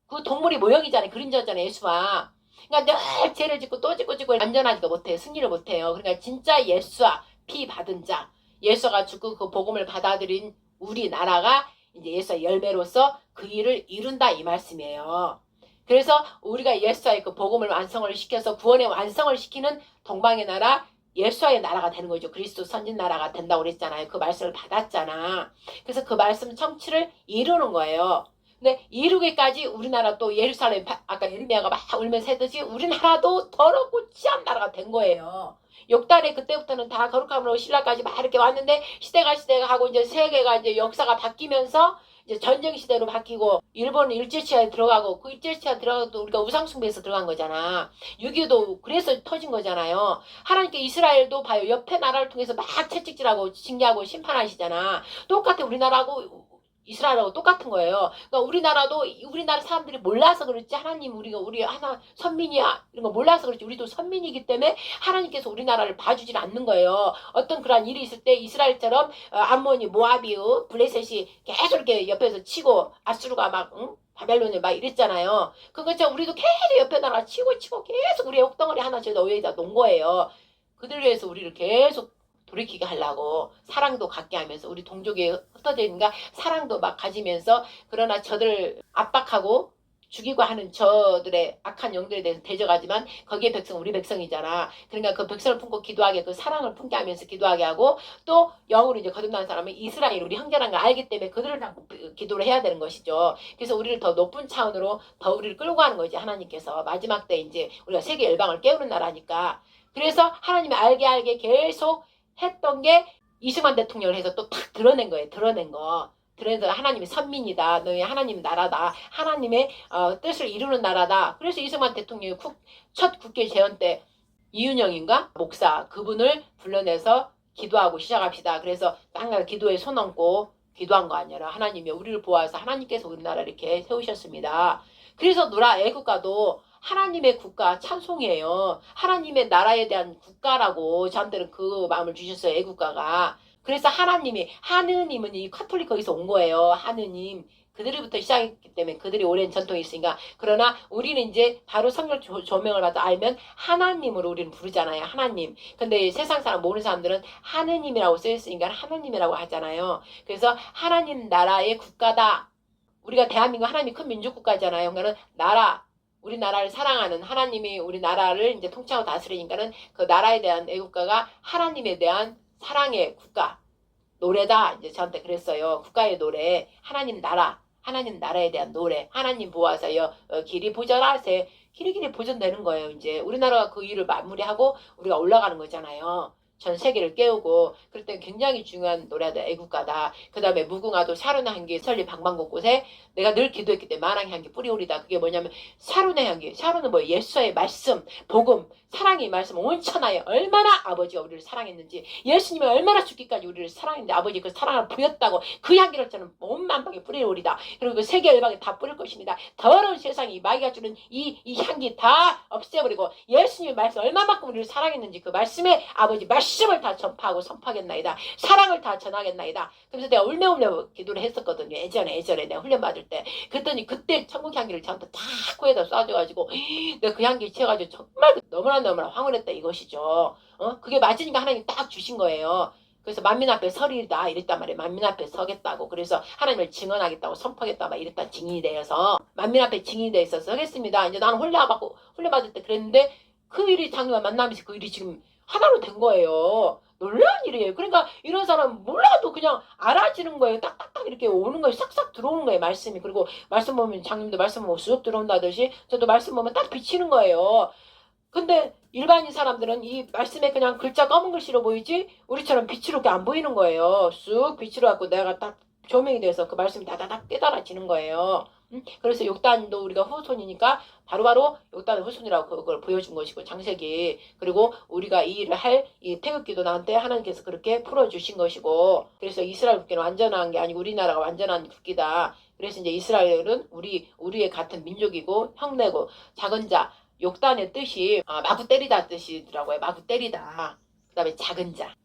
그 동물이 모형이잖아요. 그림자잖아요. 예수와. 그러니까 늘 죄를 짓고 또 짓고 완전하지가 못해요. 승리를 못해요. 그러니까 진짜 예수와 피 받은 자 예수가 죽고 그 복음을 받아들인 우리나라가 이제 예수의 열매로서 그 일을 이룬다 이 말씀이에요. 그래서 우리가 예수의 그 복음을 완성을 시켜서 구원의 완성을 시키는 동방의 나라 예수의 나라가 되는 거죠. 그리스도 선진 나라가 된다고 그랬잖아요. 그 말씀을 받았잖아. 그래서 그 말씀 성취를 이루는 거예요. 근데 이루기까지 우리나라 또 예루살렘 아까 예레미야가 막 울면서 했듯이 우리나라도 더럽고 치한 나라가 된 거예요. 욕단에 그때부터는 다 거룩함으로 신라까지 막 이렇게 왔는데 시대가 하고 이제 세계가 이제 역사가 바뀌면서 이제 전쟁 시대로 바뀌고 일본은 일제시대에 들어가고 그 일제시대 들어가도 우리가 우상숭배에서 들어간 거잖아. 6.25도 그래서 터진 거잖아요. 하나님께 이스라엘도 봐요. 옆에 나라를 통해서 막 채찍질하고 징계하고 심판하시잖아. 똑같아 우리나라하고 이스라엘하고 똑같은 거예요. 그러니까 우리나라도 우리나라 사람들이 몰라서 그렇지 하나님 우리 하나 선민이야 이런 거 몰라서 그렇지 우리도 선민이기 때문에 하나님께서 우리나라를 봐주질 않는 거예요. 어떤 그런 일이 있을 때 이스라엘처럼 암몬이 모아비우 블레셋이 계속 이렇게 옆에서 치고 아수르가 막 바벨론에 막 이랬잖아요. 그것처럼 우리도 계속 옆에 나라 치고 계속 우리의 옥덩어리 하나 저기다 위에다 놓은 거예요. 그들 위해서 우리를 계속 돌이키게 하려고 사랑도 갖게 하면서 우리 동족에 흩어져 있는가 사랑도 막 가지면서 그러나 저들 압박하고 죽이고 하는 저들의 악한 영들에 대해서 대적하지만 거기에 백성 우리 백성이잖아. 그러니까 그 백성을 품고 기도하게 그 사랑을 품게 하면서 기도하게 하고 또 영으로 이제 거듭난 사람은 이스라엘 우리 형제라는 걸 알기 때문에 그들을 잡고 기도를 해야 되는 것이죠. 그래서 우리를 더 높은 차원으로 더 우리를 끌고 가는 거지 하나님께서 마지막 때 이제 우리가 세계 열방을 깨우는 나라니까. 그래서 하나님이 알게 계속 했던 게 이승만 대통령을 해서 또 탁 드러낸 거예요. 드러낸 거. 그래서 하나님의 선민이다. 너희 하나님 나라다. 하나님의 뜻을 이루는 나라다. 그래서 이승만 대통령이 첫 국회 재원 때 이윤영인가? 목사 그분을 불러내서 기도하고 시작합시다. 그래서 땅에 기도에 손 얹고 기도한 거 아니라 하나님이 우리를 보아서 하나님께서 우리나라를 이렇게 세우셨습니다. 그래서 누라 애국가도 하나님의 국가 찬송이에요. 하나님의 나라에 대한 국가라고 저한테는 그 마음을 주셨어요. 애국가가. 그래서 하느님은 이 카톨릭 거기서 온 거예요. 하느님. 그들부터 시작했기 때문에 그들이 오랜 전통이 있으니까. 그러나 우리는 이제 바로 성경 조명을 받아 알면 하나님으로 우리는 부르잖아요. 하나님. 근데 세상 사람 모르는 사람들은 하느님이라고 쓰였으니까 하나님이라고 하잖아요. 그래서 하나님 나라의 국가다. 우리가 대한민국 하나님이 큰 민족국가잖아요. 그러니까 나라. 우리나라를 사랑하는 하나님이 우리나라를 이제 통치하고 다스리니까는 그 나라에 대한 애국가가 하나님에 대한 사랑의 국가 노래다. 이제 저한테 그랬어요. 국가의 노래, 하나님 나라에 대한 노래, 하나님 보아서요 길이 보전하세. 길이 보전되는 거예요. 이제 우리나라가 그 일을 마무리하고 우리가 올라가는 거잖아요. 전 세계를 깨우고 그럴 때 굉장히 중요한 노래다. 애국가다. 그 다음에 무궁화도 샤론의 향기 설리 방방곳곳에 내가 늘 기도했기 때문에 만왕의 향기 뿌리오리다. 그게 뭐냐면 샤론의 향기. 샤론은 뭐예요? 예수의 말씀, 복음, 사랑의 말씀 온천하에 얼마나 아버지가 우리를 사랑했는지 예수님이 얼마나 죽기까지 우리를 사랑했는지 아버지 그 사랑을 부였다고 그 향기를 저는 온 만방에 뿌리오리다. 그리고 그 세계 열방에 다 뿌릴 것입니다. 더러운 세상이 마귀가 주는 이 향기 다 없애버리고 예수님의 말씀 얼마만큼 우리를 사랑했는지 그 말씀에 아버지 말씀을 다 전파하고 선포하겠나이다. 사랑을 다 전하겠나이다. 그래서 내가 울며 기도를 했었거든요. 예전에 내가 훈련 받을 때. 그랬더니 그때 천국 향기를 저한테 다 코에다 쏴줘가지고 내가 그 향기 취해가지고 정말 너무나 황홀했다 이것이죠. 그게 맞으니까 하나님 딱 주신 거예요. 그래서 만민 앞에 서리다 이랬단 말이에요. 만민 앞에 서겠다고. 그래서 하나님을 증언하겠다고 선포하겠다 막 이랬다 증인이 되어서 만민 앞에 증인이 되어서 서겠습니다. 이제 나는 훈련받을 때 그랬는데 그 일이 장로와 만나면서 그 일이 지금 하나로 된 거예요. 놀라운 일이에요. 그러니까 이런 사람 몰라도 그냥 알아지는 거예요. 딱딱딱 이렇게 오는 거예요. 싹싹 들어오는 거예요. 말씀이. 그리고 말씀 보면 장님도 말씀 보면 쑥 들어온다듯이 저도 말씀 보면 딱 비치는 거예요. 근데 일반인 사람들은 이 말씀에 그냥 글자 검은 글씨로 보이지 우리처럼 빛으로 이렇게 안 보이는 거예요. 쑥 빛으로 갖고 내가 딱 조명이 돼서 그 말씀이 다다닥 깨달아지는 거예요. 그래서 욕단도 우리가 후손이니까 바로바로 욕단의 후손이라고 그걸 보여준 것이고 장세기 그리고 우리가 이 일을 할 이 태극기도 나한테 하나님께서 그렇게 풀어주신 것이고 그래서 이스라엘 국기는 완전한 게 아니고 우리나라가 완전한 국기다. 그래서 이제 이스라엘은 우리의 같은 민족이고 형내고 작은 자 욕단의 뜻이 마구 때리다 뜻이더라고요. 마구 때리다. 그 다음에 작은 자.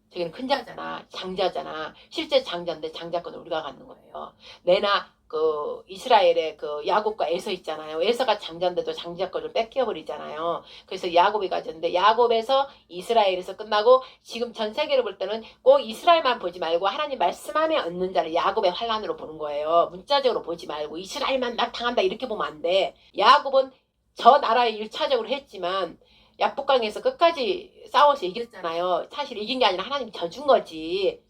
저기는 큰 자잖아. 장자잖아. 실제 장자인데 장자권을 우리가 갖는 거예요. 내나 그 이스라엘의 그 야곱과 에서 있잖아요. 에서가 장자인데도 장자권을 뺏겨버리잖아요. 그래서 야곱이 가졌는데 야곱에서 이스라엘에서 끝나고 지금 전 세계를 볼 때는 꼭 이스라엘만 보지 말고 하나님 말씀 안에 얻는 자를 야곱의 환란으로 보는 거예요. 문자적으로 보지 말고 이스라엘만 막 당한다 이렇게 보면 안 돼. 야곱은 저 나라에 1차적으로 했지만 야복강에서 끝까지 싸워서 이겼잖아요. 사실 이긴 게 아니라 하나님이 져준 거지.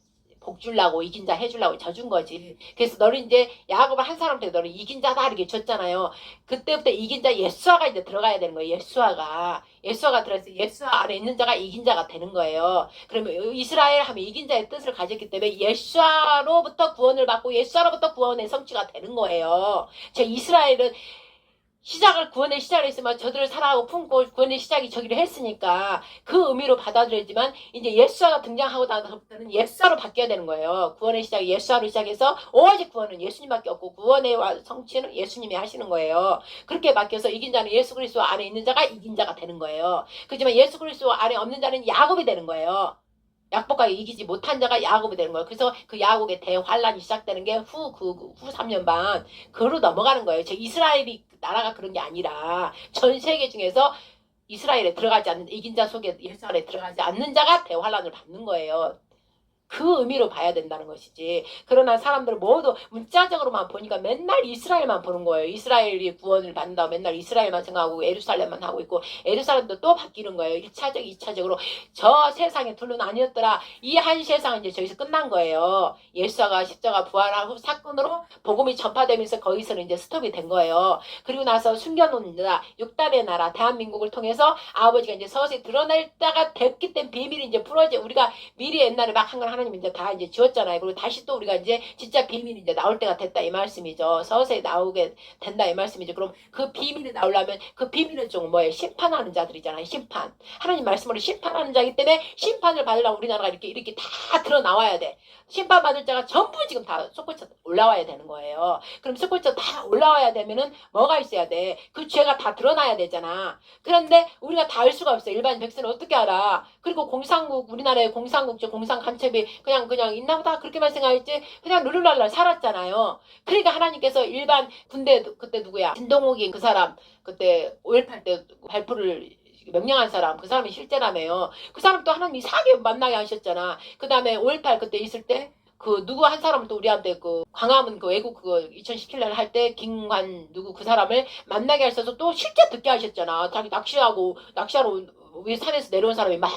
복 주려고 이긴 자 해주려고 져준 거지. 그래서 너는 이제 야곱을 한 사람한테 너는 이긴 자다 이렇게 줬잖아요. 그때부터 이긴 자 예수아가 이제 들어가야 되는 거예요. 예수아가 들어서 예수아 안에 있는 자가 이긴 자가 되는 거예요. 그러면 이스라엘 하면 이긴 자의 뜻을 가졌기 때문에 예수아로부터 구원을 받고 예수아로부터 구원의 성취가 되는 거예요. 저 이스라엘은 구원의 시작을 했으면 저들을 사랑하고 품고 구원의 시작이 저기를 했으니까 그 의미로 받아들여지만 이제 예수아가 등장하고 나서부터는 예수아로 바뀌어야 되는 거예요. 구원의 시작이 예수아로 시작해서 오직 구원은 예수님밖에 없고 구원의 성취는 예수님이 하시는 거예요. 그렇게 바뀌어서 이긴 자는 예수 그리스도 안에 있는 자가 이긴 자가 되는 거예요. 그렇지만 예수 그리스도 안에 없는 자는 야곱이 되는 거예요. 약복하게 이기지 못한 자가 야곱이 되는 거예요. 그래서 그 야곱의 대환란이 시작되는 게 후 3년 반 그로 넘어가는 거예요. 저 이스라엘이 나라가 그런 게 아니라 전 세계 중에서 이스라엘에 들어가지 않는 이긴 자 속에 예수 안에 들어가지 않는 자가 대환란을 받는 거예요. 그 의미로 봐야 된다는 것이지. 그러나 사람들은 모두 문자적으로만 보니까 맨날 이스라엘만 보는 거예요. 이스라엘이 구원을 받는다고 맨날 이스라엘만 생각하고 예루살렘만 하고 있고 예루살렘도 또 바뀌는 거예요. 1차적, 2차적으로 저 세상에 둘로 나뉘었더라. 이 한 세상은 이제 저기서 끝난 거예요. 예수가 십자가 부활한 후 사건으로 복음이 전파되면서 거기서는 이제 스톱이 된 거예요. 그리고 나서 숨겨놓은 나라, 6단의 나라, 대한민국을 통해서 아버지가 이제 서서히 드러낼 때가 됐기 때문에 비밀이 이제 풀어져. 우리가 미리 옛날에 막 한 걸 하나님 이제 다 이제 지웠잖아요. 그리고 다시 또 우리가 이제 진짜 비밀이 이제 나올 때가 됐다 이 말씀이죠. 서서히 나오게 된다 이 말씀이죠. 그럼 그 비밀이 나오려면 그 비밀은 좀 뭐예요? 심판하는 자들이잖아요. 심판. 하나님 말씀으로 심판하는 자이기 때문에 심판을 받으려면 우리나라가 이렇게 다 드러 나와야 돼. 심판받을 자가 전부 지금 다 솟구쳐 올라와야 되는 거예요. 그럼 솟구쳐 다 올라와야 되면은 뭐가 있어야 돼? 그 죄가 다 드러나야 되잖아. 그런데 우리가 다 알 수가 없어요. 일반 백성은 어떻게 알아? 그리고 우리나라의 공산국제 공산간첩이 그냥 있나 보다 그렇게만 생각했지 그냥 룰루랄라 살았잖아요. 그러니까 하나님께서 일반 군대 그때 누구야? 진동욱이 그 사람 그때 5.18 때 발표를 명령한 사람 그 사람이 실제라며요. 그 사람 또 하나님 이상하게 만나게 하셨잖아. 그 다음에 5.18 그때 있을 때 그 누구 한 사람을 또 우리한테 그 광화문 그 외국 그거 2017년 할 때 김관 누구 그 사람을 만나게 하셔서 또 실제 듣게 하셨잖아. 자기 낚시하러 위 산에서 내려온 사람이 막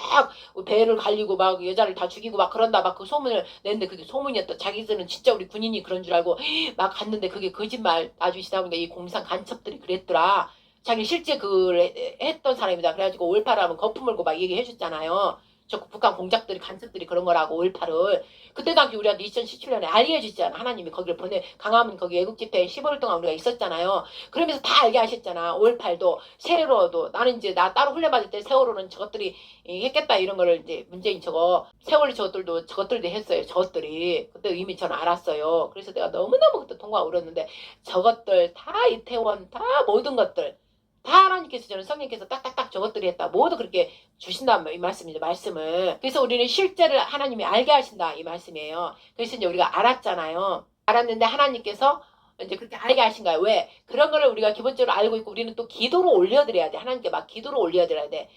배를 갈리고 막 여자를 다 죽이고 막 그런다 막 그 소문을 냈는데 그게 소문이었다. 자기들은 진짜 우리 군인이 그런 줄 알고 막 갔는데 그게 거짓말 아주 시다 보니까 이 공산 간첩들이 그랬더라. 자기 실제 그 했던 사람이다. 그래가지고 5.18 하면 거품 물고 막 얘기해 줬잖아요. 저 북한 공작들이 간첩들이 그런 거라고 5.18을 그때 당시 우리한테 2017년에 알게 해주잖아. 하나님이 거기를 강화문 거기 외국 집회에 15일 동안 우리가 있었잖아요. 그러면서 다 알게 하셨잖아. 5.18도 세월호도 나는 이제 나 따로 훈련 받을 때 세월호는 저것들이 했겠다 이런 거를 이제 문재인 세월호 저것들도 했어요. 저것들이 그때 이미 저는 알았어요. 그래서 내가 너무너무 그때 통과가 울었는데 저것들 다 이태원 다 모든 것들 다 하나님께서 저는 성령께서 딱딱딱 저것들이 했다. 모두 그렇게 주신다 이 말씀이죠. 말씀을. 그래서 우리는 실제를 하나님이 알게 하신다 이 말씀이에요. 그래서 이제 우리가 알았잖아요. 알았는데 하나님께서 이제 그렇게 알게 하신 거야. 왜? 그런 거를 우리가 기본적으로 알고 있고 우리는 또 기도로 올려드려야 돼. 하나님께 막 기도로 올려드려야 돼.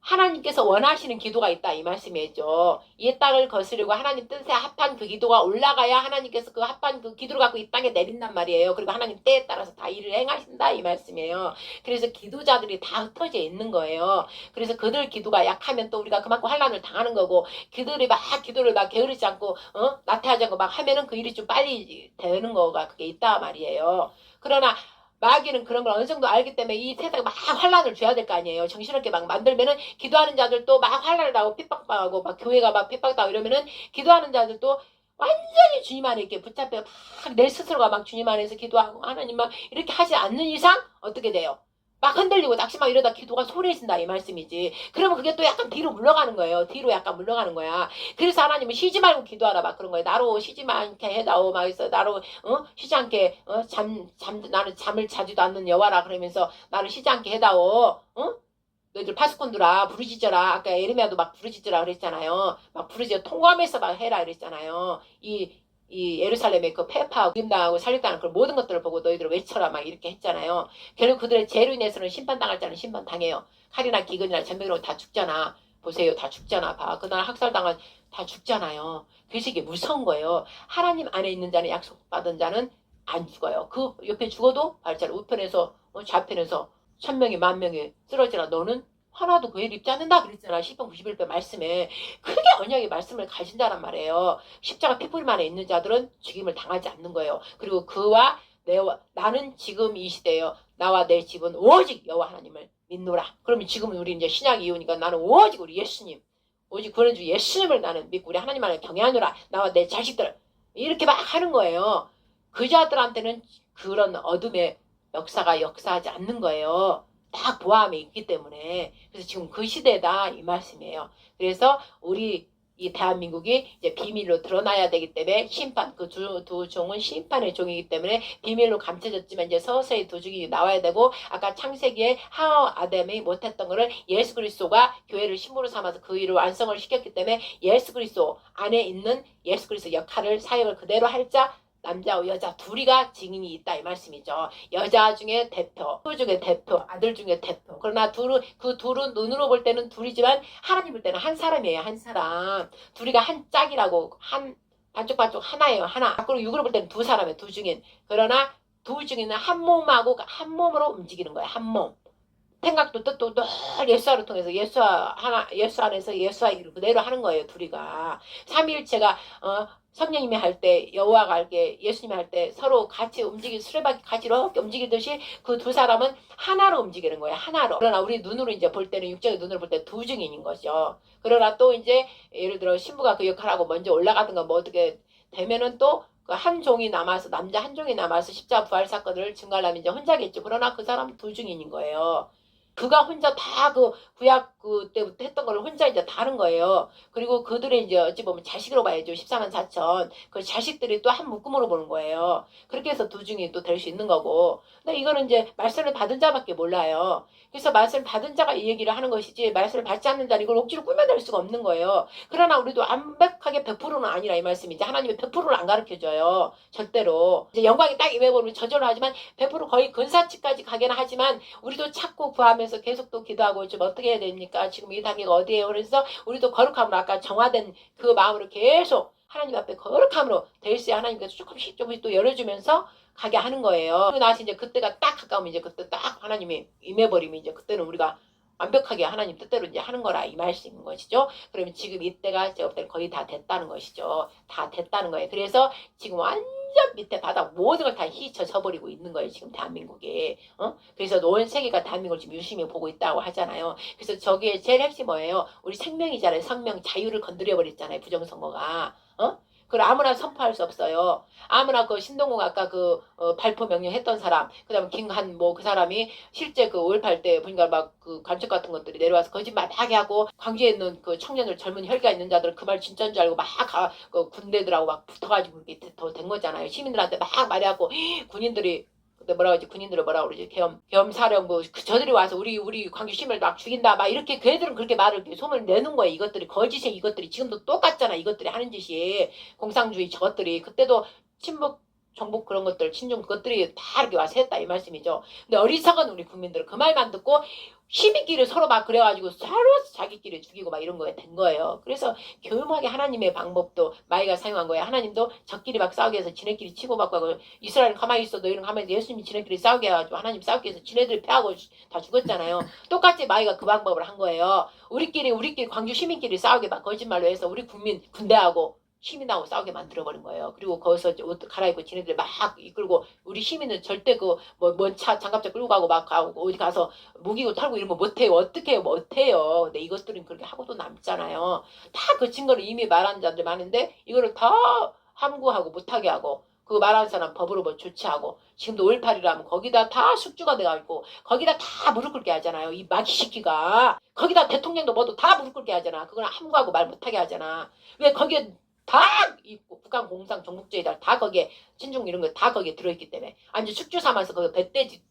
하나님께서 원하시는 기도가 있다 이 말씀이죠. 이 땅을 거스르고 하나님 뜻에 합한 그 기도가 올라가야 하나님께서 그 합한 그 기도를 갖고 이 땅에 내린단 말이에요. 그리고 하나님 때에 따라서 다 일을 행하신다 이 말씀이에요. 그래서 기도자들이 다 흩어져 있는 거예요. 그래서 그들 기도가 약하면 또 우리가 그만큼 환난을 당하는 거고 기도를 막 게으르지 않고 나태하지 않고 막 하면은 그 일이 좀 빨리 되는 거가 그게 있다 말이에요. 그러나 마귀는 그런 걸 어느 정도 알기 때문에 이 세상에 막 환란을 줘야 될 거 아니에요. 정신없게 막 만들면은 기도하는 자들도 막 환란을 당하고 핍박당하고 막 교회가 막 핍박당하고 이러면은 기도하는 자들도 완전히 주님 안에 이렇게 붙잡혀 막 내 스스로가 막 주님 안에서 기도하고 하나님 막 이렇게 하지 않는 이상 어떻게 돼요? 막 흔들리고 낙심하고 이러다 기도가 소리해진다 이 말씀이지. 그러면 그게 또 약간 뒤로 물러가는 거예요. 뒤로 약간 물러가는 거야. 그래서 하나님은 쉬지 말고 기도하라 막 그런 거예요. 나로 쉬지 않게 해다오 막 해서 나로 쉬지 않게 나는 잠을 자지도 않는 여와라 그러면서 나를 쉬지 않게 해다오. 너희들 파수꾼들아 부르짖어라. 아까 에르미야도 막 부르짖으라 그랬잖아요. 막 부르짖어 통감해서 막 해라 그랬잖아요. 이 예루살렘의 그 폐파하고 죽임당하고 살육당하는 그 모든 것들을 보고 너희들 외쳐라 막 이렇게 했잖아요. 결국 그들의 죄로 인해서는 심판당할 자는 심판당해요. 칼이나 기근이나 전병으로 다 죽잖아. 보세요. 다 죽잖아. 봐. 그날 학살당한 다 죽잖아요. 그래서 이게 무서운 거예요. 하나님 안에 있는 자는 약속받은 자는 안 죽어요. 그 옆에 죽어도 발자를 우편에서 좌편에서 1000명이 10,000명이 쓰러지나 너는 하나도 그 일 입지 않는다 그랬잖아. 10편 91편 말씀에. 그게 언약의 말씀을 가진다란 말이에요. 십자가 피부림 안에 있는 자들은 죽임을 당하지 않는 거예요. 그리고 그와 나는 지금 이 시대에요. 나와 내 집은 오직 여호와 하나님을 믿노라. 그러면 지금은 우리 이제 신약 이후니까 나는 오직 우리 예수님, 오직 구원주 예수님을 나는 믿고 우리 하나님 안에 경외하노라. 나와 내 자식들. 이렇게 막 하는 거예요. 그 자들한테는 그런 어둠의 역사가 역사하지 않는 거예요. 딱 보함에 있기 때문에. 그래서 지금 그 시대다 이 말씀이에요. 그래서 우리 이 대한민국이 이제 비밀로 드러나야 되기 때문에 심판, 그 두 종은 심판의 종이기 때문에 비밀로 감춰졌지만 이제 서서히 두 종이 나와야 되고, 아까 창세기에 하와 아담이 못했던 거를 예수 그리스도가 교회를 신부로 삼아서 그 일을 완성을 시켰기 때문에 예수 그리스도 안에 있는 예수 그리스도 역할을 사역을 그대로 할 자, 남자와 여자 둘이가 증인이 있다 이 말씀이죠. 여자 중에 대표, 부 중에 대표, 아들 중에 대표. 그러나 그 둘은 눈으로 볼 때는 둘이지만 하나님 볼 때는 한 사람이에요. 한 사람. 둘이가 한 짝이라고, 한 반쪽반쪽 하나예요. 하나. 그리고 육으로 볼 때는 두 사람이에요. 두 증인. 그러나 두 증인은 한 몸하고 한 몸으로 움직이는 거예요. 한 몸. 생각도 뜻도 늘 예수와를 통해서 예수 안에서 예수와 일을 그대로 하는 거예요. 둘이가 삼위일체가 성령님이 할 때, 여호와가 할 때, 예수님이 할 때 서로 같이 수레바퀴 같이 이렇게 움직이듯이 그 두 사람은 하나로 움직이는 거예요. 하나로. 그러나 우리 눈으로 이제 볼 때는, 육적인 눈으로 볼 때 두 증인인 거죠. 그러나 또 이제 예를 들어 신부가 그 역할하고 먼저 올라가든가 뭐 어떻게 되면은 또 그 한 종이 남아서, 남자 한 종이 남아서 십자가 부활 사건을 증가하려면 이제 혼자겠죠. 그러나 그 사람은 두 증인인 거예요. 그가 혼자 다 그 구약 그때부터 했던 걸 혼자 이제 다 하는 거예요. 그리고 그들의 이제 어찌 보면 자식으로 봐야죠. 14만 4천. 그 자식들이 또 한 묶음으로 보는 거예요. 그렇게 해서 두 중이 또 될 수 있는 거고. 근데 이거는 이제 말씀을 받은 자밖에 몰라요. 그래서 말씀을 받은 자가 이 얘기를 하는 것이지, 말씀을 받지 않는 자는 이걸 억지로 꾸며낼 수가 없는 거예요. 그러나 우리도 완벽하게 100%는 아니라 이 말씀이지. 하나님이 100%를 안 가르쳐줘요. 절대로. 이제 영광이 딱 임해버리면 저절로 하지만 100% 거의 근사치까지 가게는 하지만 우리도 찾고 구하면서 계속 또 기도하고 좀 어떻게 해야 됩니까? 지금 이 단계가 어디에요? 그래서 우리도 거룩함으로, 아까 정화된 그 마음으로 계속 하나님 앞에 거룩함으로 돼 있어야 하나님께서 조금씩 또 열어주면서 가게 하는 거예요. 그리고 나서 이제 그때가 딱 가까우면 이제 그때 딱 하나님이 임해버리면 이제 그때는 우리가 완벽하게 하나님 뜻대로 이제 하는 거라 이 말씀인 것이죠. 그러면 지금 이때가 제가 볼 때는 거의 다 됐다는 것이죠. 다 됐다는 거예요. 그래서 지금 완전 밑에 바닥 모든 걸 다 휘쳐져버리고 있는 거예요. 지금 대한민국에. 그래서 온 세계가 대한민국을 지금 유심히 보고 있다고 하잖아요. 그래서 저게 제일 핵심 뭐예요? 우리 생명이잖아요. 생명, 자유를 건드려버렸잖아요. 부정선거가. 그걸 아무나 선포할 수 없어요. 아무나 그 신동국 아까 그 발포 명령했던 사람, 그다음에 김한 뭐 그 사람이 실제 그 5.18 때 보니까 막 그 간첩 같은 것들이 내려와서 거짓말 막 하고, 광주에 있는 그 청년들, 젊은 혈기가 있는 자들은 그 말 진짜인 줄 알고 막 그 군대들하고 막 붙어가지고 그렇게 더 된 거잖아요. 시민들한테 막 말해갖고 군인들이, 근데 뭐라 그러지? 군인들을 뭐라 그러지? 겸사령부, 저들이 와서 우리 광주 시민을 막 죽인다 막 이렇게, 그 애들은 그렇게 말을 소문을 내는 거예요. 이것들이 거짓이, 이것들이 지금도 똑같잖아. 이것들이 하는 짓이 공상주의 저것들이. 그때도 친북 정복 그런 것들, 친중 그것들이 다 이렇게 와서 했다 이 말씀이죠. 근데 어리석은 우리 국민들은 그 말만 듣고 시민끼리 서로 막 그래가지고 서로 자기끼리 죽이고 막 이런 거에 된 거예요. 그래서 교묘하게 하나님의 방법도 마이가 사용한 거예요. 하나님도 적끼리 막 싸우게 해서 지네끼리 치고받고 하고, 이스라엘 가만히 있어 너희는 가만히 있어, 예수님이 지네끼리 싸우게 해가지고 하나님 싸우게 해서 지네들 패하고 다 죽었잖아요. 똑같이 마이가 그 방법을 한 거예요. 우리끼리 광주 시민끼리 싸우게 막 거짓말로 해서 우리 국민 군대하고 시민하고 싸우게 만들어버린 거예요. 그리고 거기서 옷 갈아입고 지네들 막 이끌고, 우리 시민은 절대 그 먼 차 장갑차 끌고 가고 막 가고 어디 가서 무기고 털고 이런 거 못해요. 어떻게 해요? 못해요. 근데 이것들은 그렇게 하고도 남잖아요. 다 그 증거를 이미 말하는 자들 많은데 이거를 다 함구하고 못하게 하고, 그 말하는 사람 법으로 뭐 조치하고, 지금도 5.18이라면 거기다 다 숙주가 돼가지고 거기다 다 무릎 꿇게 하잖아요. 이 마귀시키가. 거기다 대통령도 뭐도 다 무릎 꿇게 하잖아. 그건 함구하고 말 못하게 하잖아. 왜 거기에 다 있고, 북한 공산 정복주의자 다 거기에, 친중 이런 거 다 거기에 들어있기 때문에 완전 숙주 삼아서 거기 배돼지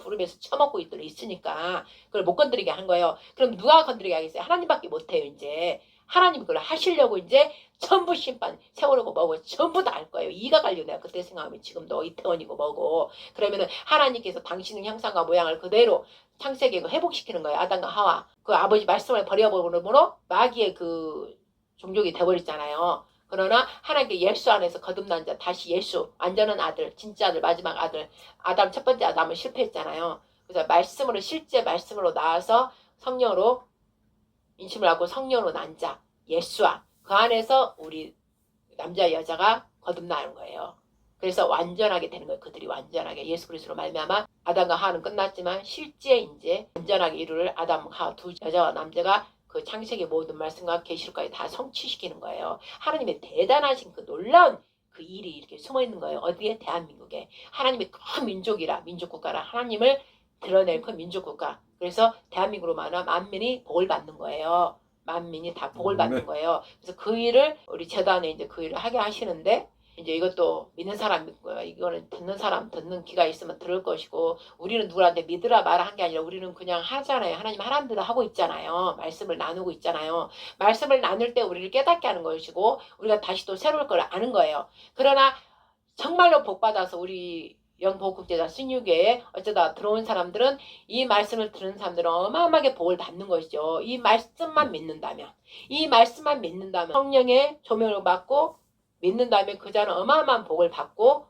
부르면서 처먹고 있으니까 그걸 못 건드리게 한 거예요. 그럼 누가 건드리게 하겠어요? 하나님밖에 못해요. 이제 하나님 그걸 하시려고 이제 전부 심판 세월이고 뭐고 전부 다 할 거예요. 이가 갈려. 내가 그때 생각하면 지금도 이태원이고 뭐고. 그러면은 하나님께서 당신의 형상과 모양을 그대로 창세기에 회복시키는 거예요. 아담과 하와 그 아버지 말씀을 버려버림으로 마귀의 그 종족이 돼버렸잖아요. 그러나 하나님께 예수 안에서 거듭난 자, 다시 예수, 완전한 아들, 진짜 아들, 마지막 아들, 아담 첫 번째 아담은 실패했잖아요. 그래서 말씀으로, 실제 말씀으로 나와서 성령으로 인침을 받고 성령으로 난 자, 예수와 그 안에서 우리 남자 여자가 거듭나는 거예요. 그래서 완전하게 되는 거예요. 그들이 완전하게 예수 그리스도로 말미암아 아담과 하와는 끝났지만 실제 이제 완전하게 이루를 아담, 하와 두 여자와 남자가 그 창세기 모든 말씀과 계시록까지 다 성취시키는 거예요. 하나님의 대단하신 그 놀라운 그 일이 이렇게 숨어 있는 거예요. 어디에? 대한민국에. 하나님의 큰 민족이라 민족국가라 하나님을 드러낼 그 민족국가. 그래서 대한민국으로 말하면 만민이 복을 받는 거예요. 만민이 다 복을 받는 거예요. 그래서 그 일을 우리 재단에 이제 그 일을 하게 하시는데 이제 이것도 믿는 사람 믿고 이거는 듣는 사람 듣는 귀가 있으면 들을 것이고 우리는 누구한테 믿으라 말아 한 게 아니라 우리는 그냥 하잖아요. 하나님 하라는 대로 하고 있잖아요. 말씀을 나누고 있잖아요. 말씀을 나눌 때 우리를 깨닫게 하는 것이고 우리가 다시 또 새로울 걸 아는 거예요. 그러나 정말로 복받아서 우리 영보국제자 신유교에 어쩌다 들어온 사람들은 이 말씀을 들은 사람들은 어마어마하게 복을 받는 것이죠. 이 말씀만 믿는다면 이 말씀만 믿는다면 성령의 조명을 받고 믿는다면 그 자는 어마어마한 복을 받고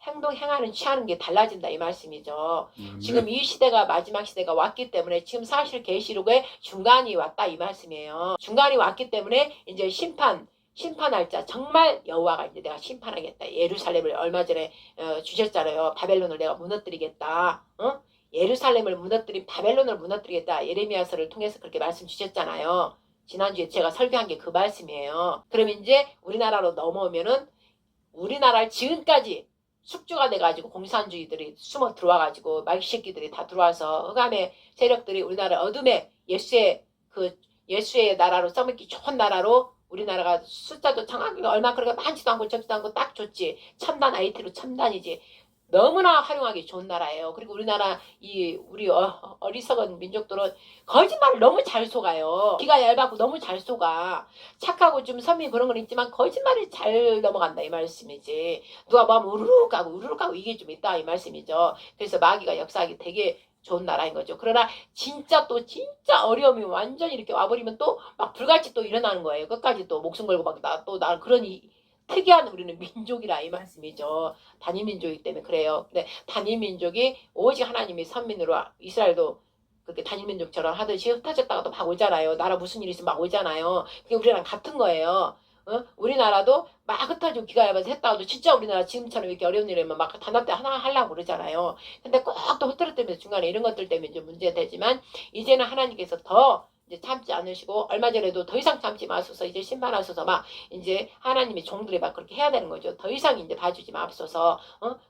행하는 취하는 게 달라진다 이 말씀이죠. 지금 이 시대가 마지막 시대가 왔기 때문에 지금 사실 계시록의 중간이 왔다 이 말씀이에요. 중간이 왔기 때문에 이제 심판할 자 정말 여호와가 이제 내가 심판하겠다. 예루살렘을 얼마 전에 주셨잖아요. 바벨론을 내가 무너뜨리겠다. 예루살렘을 무너뜨린 바벨론을 무너뜨리겠다. 예레미야서를 통해서 그렇게 말씀 주셨잖아요. 지난주에 제가 설교한 게 그 말씀이에요. 그럼 이제 우리나라로 넘어오면은 우리나라를 지금까지 숙주가 돼가지고 공산주의들이 숨어 들어와가지고 마귀 새끼들이 다 들어와서 흑암의 세력들이 우리나라 어둠의 예수의 나라로 써먹기 좋은 나라로 우리나라가 숫자도 정확히 얼마 그렇게 많지도 않고 적지도 않고 딱 좋지. 첨단 IT로 첨단이지. 너무나 활용하기 좋은 나라예요. 그리고 우리나라 우리 어리석은 민족들은 거짓말을 너무 잘 속아요. 귀가 얇아고 너무 잘 속아. 착하고 좀 선미 그런 건 있지만 거짓말이 잘 넘어간다 이 말씀이지. 누가 뭐 하면 우르륵 하고 이게 좀 있다 이 말씀이죠. 그래서 마귀가 역사하기 되게 좋은 나라인 거죠. 그러나 진짜 어려움이 완전히 이렇게 와버리면 또 막 불같이 또 일어나는 거예요. 끝까지 또 목숨 걸고 막 나 그런 특이한 우리는 민족이라 이 말씀이죠. 단일민족이기 때문에 그래요. 근데 단일민족이 오직 하나님이 선민으로 이스라엘도 그렇게 단일민족처럼 하듯이 흩어졌다가도 막 오잖아요. 나라 무슨 일이 있으면 막 오잖아요. 그게 우리랑 같은 거예요. 우리나라도 막 흩어지고 기가 얇아서 했다가도 진짜 우리나라 지금처럼 이렇게 어려운 일이면 막 단합대 하나 하려고 그러잖아요. 근데 꼭 또 흐트러뜨리면서 중간에 이런 것들 때문에 좀 문제가 되지만 이제는 하나님께서 더 이제 참지 않으시고 얼마 전에도 더 이상 참지 마소서 이제 심판하소서 막 이제 하나님의 종들이 막 그렇게 해야 되는 거죠. 더 이상 이제 봐주지 마옵소서.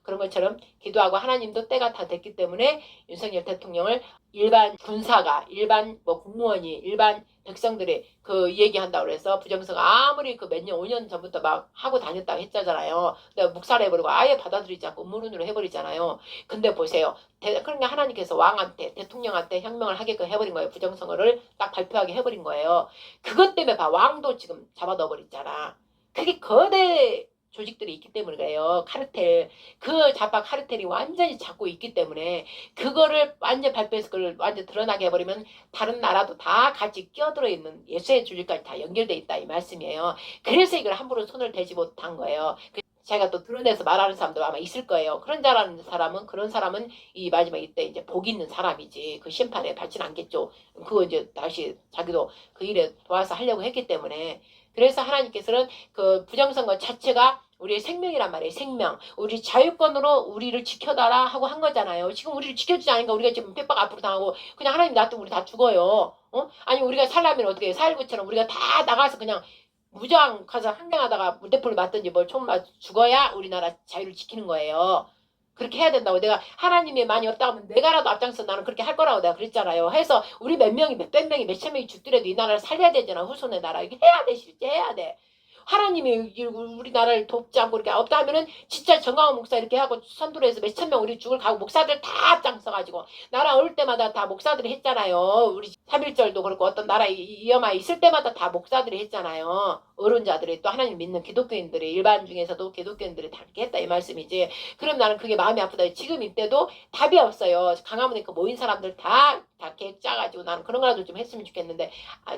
그런 것처럼 기도하고 하나님도 때가 다 됐기 때문에 윤석열 대통령을 일반 군사가 일반 뭐 공무원이 일반 백성들이 그 얘기한다고 그래서 부정서가 아무리 그 몇 년 5년 전부터 막 하고 다녔다고 했잖아요. 근데 묵살해버리고 아예 받아들이지 않고 음모론으로 해버리잖아요. 근데 보세요. 그러니까 하나님께서 왕한테 대통령한테 혁명을 하게끔 해버린 거예요. 부정선거를 딱 발표하게 해버린 거예요. 그것 때문에 왕도 지금 잡아넣어버렸잖아. 그게 거대 조직들이 있기 때문에 그래요. 카르텔 그 좌파 카르텔이 완전히 잡고 있기 때문에 그거를 완전 발표해서 그걸 완전 드러나게 해버리면 다른 나라도 다 같이 끼어들어 있는 예수의 줄까지 다 연결돼 있다 이 말씀이에요. 그래서 이걸 함부로 손을 대지 못한 거예요. 제가 또 드러내서 말하는 사람도 아마 있을 거예요. 그런 사람은 이 마지막 이때 이제 복 있는 사람이지 그 심판에 받지는 않겠죠. 그거 이제 다시 자기도 그 일에 도와서 하려고 했기 때문에 그래서 하나님께서는 그 부정선거 자체가 우리의 생명이란 말이에요. 생명. 우리 자유권으로 우리를 지켜달라 하고 한 거잖아요. 지금 우리를 지켜주지 않으니까 우리가 지금 핍박 앞으로 당하고 그냥 하나님 놔두면 우리 다 죽어요. 아니 우리가 살려면 어떻게 해요? 4.19처럼 우리가 다 나가서 그냥 무장 가서 항쟁하다가 물대포를 맞든지 뭘 총 맞 죽어야 우리나라 자유를 지키는 거예요. 그렇게 해야 된다고 내가 하나님이 많이 없다 하면 내가라도 앞장서 나는 그렇게 할 거라고 내가 그랬잖아요. 해서 우리 몇 명이 몇백 명이 몇천 명이 죽더라도 이 나라를 살려야 되잖아. 후손의 나라. 이게 해야 돼. 실제 해야 돼. 하나님이 우리나라를 돕지 않고 이렇게 없다 하면은 진짜 정강원 목사 이렇게 하고 선두로 해서 몇천 명 우리 죽을 가고 목사들 다 앞장서가지고 나라 올 때마다 다 목사들이 했잖아요. 우리 3.1절도 그렇고 어떤 나라 위험하 있을 때마다 다 목사들이 했잖아요. 어른자들이 또 하나님 믿는 기독교인들이 일반 중에서도 기독교인들이 다 그렇게 했다 이 말씀이지. 그럼 나는 그게 마음이 아프다. 지금 이때도 답이 없어요. 강화문에 그 모인 사람들 다 계획 짜가지고 나는 그런 거라도 좀 했으면 좋겠는데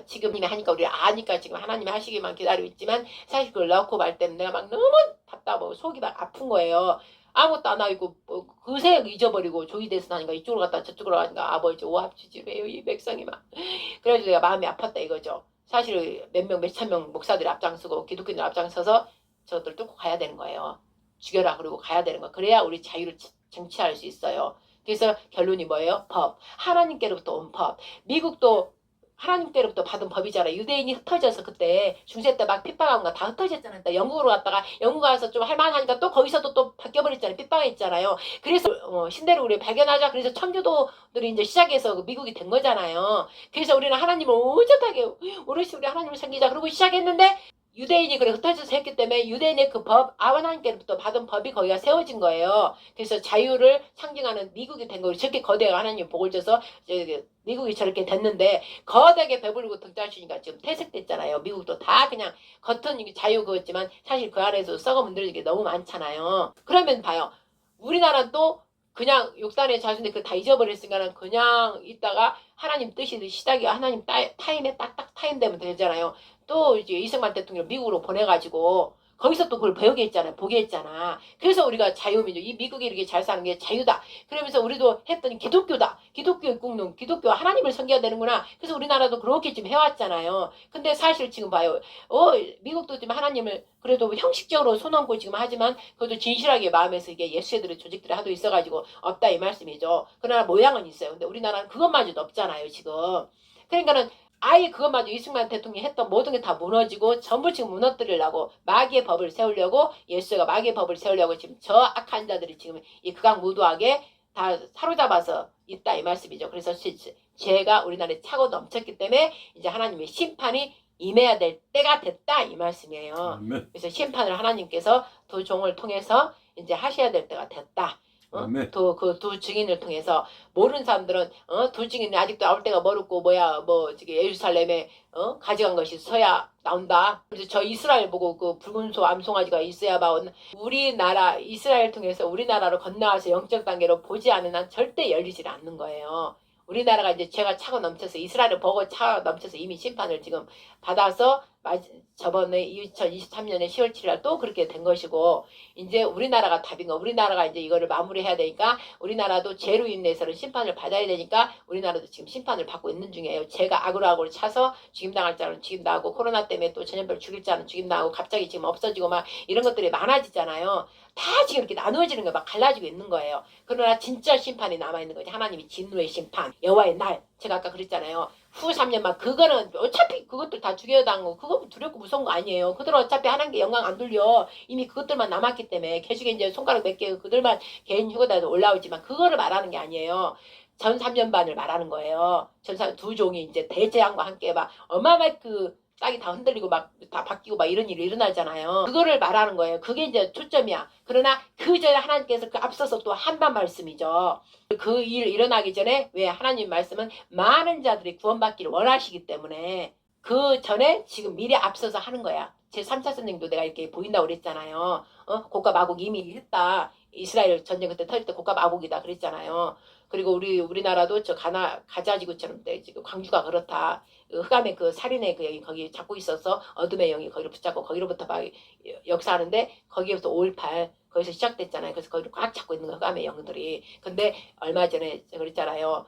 지금 이미 하니까 우리 아니까 지금 하나님이 하시기만 기다리고 있지만 사실 그걸 넣고 말 때는 내가 막 너무 답답하고 속이 막 아픈 거예요. 아무것도 안 하고 그새 잊어버리고 종이 돼서 나니까 이쪽으로 갔다 저쪽으로 가니까 아버지 오합지졸해요 이 백성이 막. 그래가지고 내가 마음이 아팠다 이거죠. 사실 몇 명, 몇천 명 목사들이 앞장서고 기독교인들 앞장서서 저것들 뚫고 가야 되는 거예요. 죽여라 그러고 가야 되는 거. 그래야 우리 자유를 쟁취할 수 있어요. 그래서 결론이 뭐예요? 법. 하나님께로부터 온 법. 미국도 하나님께로부터 받은 법이잖아. 유대인이 흩어져서 그때 중세 때 막 핍박한 거 다 흩어졌잖아요. 영국으로 갔다가 영국 가서 좀 할만하니까 또 거기서도 또 바뀌어버렸잖아요. 핍박했잖아요. 그래서 신대를 우리 발견하자. 그래서 청교도들이 이제 시작해서 미국이 된 거잖아요. 그래서 우리는 하나님을 오젓하게 오롯이 우리 하나님을 섬기자. 그러고 시작했는데 유대인이 그래 흩어져서 했기 때문에 유대인의 그 법, 하나님께로부터 받은 법이 거기가 세워진 거예요. 그래서 자유를 상징하는 미국이 된 거예요. 저렇게 거대가 하나님 복을 줘서 미국이 저렇게 됐는데 거대하게 배부르고 등짝주니까 지금 퇴색됐잖아요. 미국도 다 그냥 겉은 자유 그었지만 사실 그 안에서 썩어 문드러진 게 너무 많잖아요. 그러면 봐요. 우리나라는 또 그냥 욕단의 자수인데 그걸 다 잊어버렸으니까 그냥 있다가 하나님 뜻이 시작이 하나님 타임에 딱딱 타임 되면 되잖아요. 또 이제 이승만 대통령 미국으로 보내가지고 거기서 또 그걸 배우게 했잖아요. 보게 했잖아. 그래서 우리가 자유민족, 이 미국이 이렇게 잘 사는 게 자유다. 그러면서 우리도 했더니 기독교다. 기독교의 국능, 기독교 하나님을 섬겨야 되는구나. 그래서 우리나라도 그렇게 지금 해왔잖아요. 근데 사실 지금 봐요. 미국도 지금 하나님을 그래도 형식적으로 손얹고 지금 하지만 그것도 진실하게 마음에서 이게 예수애들의 조직들이 하도 있어가지고 없다 이 말씀이죠. 그러나 모양은 있어요. 근데 우리나라는 그것마저도 없잖아요. 지금. 그러니까는 아예 그것마저 이승만 대통령이 했던 모든 게 다 무너지고 전부 지금 무너뜨리려고 마귀의 법을 세우려고 예수가 마귀의 법을 세우려고 지금 저 악한 자들이 지금 이 극악무도하게 다 사로잡아서 있다 이 말씀이죠. 그래서 죄가 우리나라에 차고 넘쳤기 때문에 이제 하나님의 심판이 임해야 될 때가 됐다 이 말씀이에요. 아멘. 그래서 심판을 하나님께서 두 종을 통해서 이제 하셔야 될 때가 됐다. 그 두 증인을 통해서 모르는 사람들은 두 증인이 아직도 나올 때가 멀었고 저기 예루살렘에 가져간 것이 서야 나온다. 그래서 저 이스라엘 보고 그 붉은 소 암송아지가 있어야 봐온 우리나라 이스라엘 통해서 우리나라로 건너와서 영적 단계로 보지 않는 한 절대 열리질 않는 거예요. 우리나라가 이제 죄가 차고 넘쳐서 이스라엘을 보고 차고 넘쳐서 이미 심판을 지금 받아서 저번에 2023년에 10월 7일 또 그렇게 된 것이고 이제 우리나라가 답인 거. 우리나라가 이제 이거를 마무리해야 되니까 우리나라도 죄로 인해서는 심판을 받아야 되니까 우리나라도 지금 심판을 받고 있는 중이에요. 죄가 악으로 쳐서 죽임당할 자는 죽임당하고 코로나 때문에 또 전염병 죽일 자는 죽임당하고 갑자기 지금 없어지고 막 이런 것들이 많아지잖아요. 다 지금 이렇게 나누어지는 거 막 갈라지고 있는 거예요. 그러나 진짜 심판이 남아있는 거지. 하나님이 진노의 심판, 여호와의 날. 제가 아까 그랬잖아요. 후 3년만 그거는 어차피 그것들 다 죽여당하고 그거 두렵고 무서운 거 아니에요. 그들은 어차피 하나님께 영광 안 돌려. 이미 그것들만 남았기 때문에 계속에 이제 손가락 몇 개 그들만 개인 휴가다도 올라오지만 그거를 말하는 게 아니에요. 전 3년 반을 말하는 거예요. 두 종이 이제 대재앙과 함께 막 어마어마한 땅이 다 흔들리고 막 다 바뀌고 막 이런 일이 일어나잖아요. 그거를 말하는 거예요. 그게 이제 초점이야. 그러나 그 전에 하나님께서 그 앞서서 또 한단 말씀이죠. 그 일 일어나기 전에 왜 하나님 말씀은 많은 자들이 구원받기를 원하시기 때문에 그 전에 지금 미리 앞서서 하는 거야. 제 3차 선생도 내가 이렇게 보인다고 그랬잖아요. 고가 마곡 이미 했다. 이스라엘 전쟁 그때 터질 때 고가 마곡이다 그랬잖아요. 그리고 우리나라도 저 가자지구처럼 지금 광주가 그렇다. 흑암의 그 살인의 그 영이 거기 잡고 있어서 어둠의 영이 거기를 붙잡고 거기로부터 막 역사하는데 거기에부터 5.18 거기서 시작됐잖아요. 그래서 거기를 꽉 잡고 있는 거 흑암의 영들이. 근데 얼마 전에 그랬잖아요.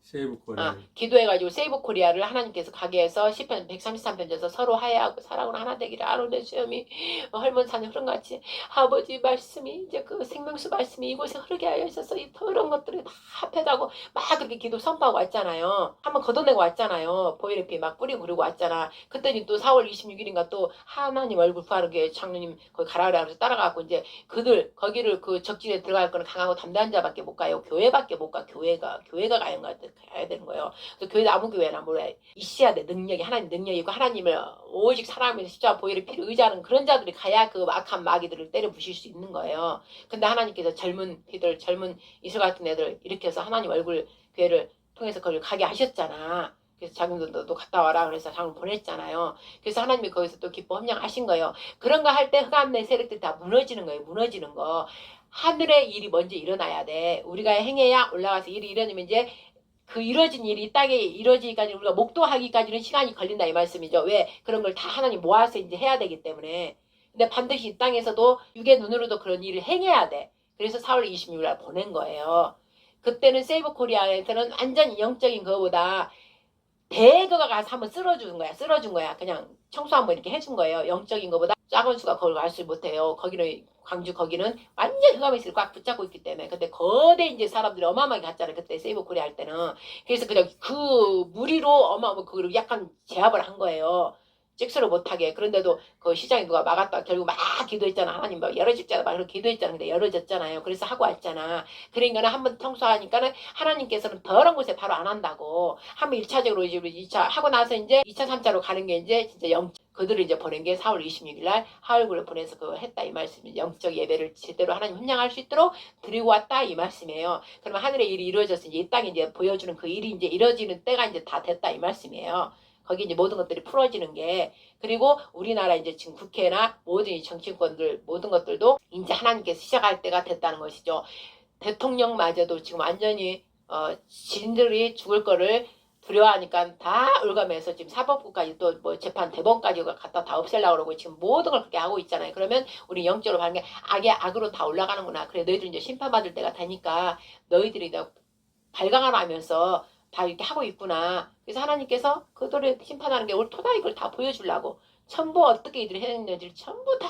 세이브 코리아. 기도해가지고 세이브 코리아를 하나님께서 가게 해서 시편 133편에서 서로 화해하고 사랑으로 하나 되기를 아론의 수염이 헐몬산에 흐른 같이 아버지 말씀이 이제 그 생명수 말씀이 이곳에 흐르게 하여 있어서 이 더러운 것들이 다 합해다고 막 그렇게 기도 선포하고 왔잖아요. 한번 걷어내고 왔잖아요. 보혈의 막 뿌리고 그러고 왔잖아. 그때는 또 4월 26일인가 또 하나님 얼굴 구하게 장로님 거기 가라라 그래서 따라가고 이제 거기를 그 적진에 들어갈 거는 강하고 담대한 자밖에 못 가요. 교회밖에 못 가. 교회가 가야 되는 거예요. 그래서 교회도 아무 교회나 뭐라 있어야 돼. 능력이 하나님 능력이고 하나님을 오직 사랑하면서 십자가 보혈의 피를 의지하는 그런 자들이 가야 그 악한 마귀들을 때려 부실 수 있는 거예요. 근데 하나님께서 젊은 이슬 같은 애들 일으켜서 하나님 얼굴 교회를 통해서 거기를 가게 하셨잖아. 그래서 장로도 갔다 와라 그래서 장로 보냈잖아요. 그래서 하나님이 거기서 또 기뻐 협력하신 거예요. 그런 거 할 때 흑암의 세력들이 다 무너지는 거예요. 무너지는 거. 하늘의 일이 먼저 일어나야 돼. 우리가 행해야 올라가서 일이 일어나면 이제 그 이루어진 일이 이 땅에 이루어지기까지 우리가 목도하기까지는 시간이 걸린다 이 말씀이죠. 왜? 그런 걸 다 하나님 모아서 이제 해야 되기 때문에. 근데 반드시 이 땅에서도 육의 눈으로도 그런 일을 행해야 돼. 그래서 4월 26일 날 보낸 거예요. 그때는 세이브 코리아에서는 완전 영적인 거보다 대거가 가서 한번 쓸어준 거야. 그냥 청소 한번 이렇게 해준 거예요. 영적인 거보다 작은 수가 거기 갈 수 못해요. 거기는 광주 거기는 완전 흑암의실을 꽉 붙잡고 있기 때문에. 근데 거대 이제 사람들이 어마어마하게 갔잖아요. 그때 세이브 코리아 할 때는. 그래서 그냥 그 무리로 그 약간 제압을 한 거예요. 찍소를 못하게. 그런데도 그 시장에 누가 막았다. 결국 막 기도했잖아. 하나님 막 열어주잖아. 막 그렇게 기도했잖아. 근데 열어졌잖아요. 그래서 하고 왔잖아. 그러니까는 한번 청소하니까는 하나님께서는 더러운 곳에 바로 안 한다고. 한번 1차적으로 이제 2차 하고 나서 이제 2차, 3차로 가는 게 이제 진짜 그들을 이제 보낸 게 4월 26일 날 하얼굴을 보내서 그거 했다 이 말씀이 영적 예배를 제대로 하나님 훈장할 수 있도록 드리고 왔다 이 말씀이에요. 그러면 하늘의 일이 이루어져서 이제 이 땅에 이제 보여주는 그 일이 이제 이루어지는 때가 이제 다 됐다 이 말씀이에요. 거기 이제 모든 것들이 풀어지는 게 그리고 우리나라 이제 지금 국회나 모든 이 정치권들 모든 것들도 이제 하나님께서 시작할 때가 됐다는 것이죠. 대통령마저도 지금 완전히 지인들이 죽을 거를 두려워하니까 다 올가면서 지금 사법부까지 또 뭐 재판 대법원까지 갖다 다 없애려고 그러고 지금 모든 걸 그렇게 하고 있잖아요. 그러면 우리 영적으로 가는 게 악의 악으로 다 올라가는구나. 그래 너희들 이제 심판받을 때가 되니까 너희들이 발광하면서 다 이렇게 하고 있구나. 그래서 하나님께서 그들을 심판하는 게 오늘 토다 이걸 다 보여주려고 전부 어떻게 이들이 했는지를 전부 다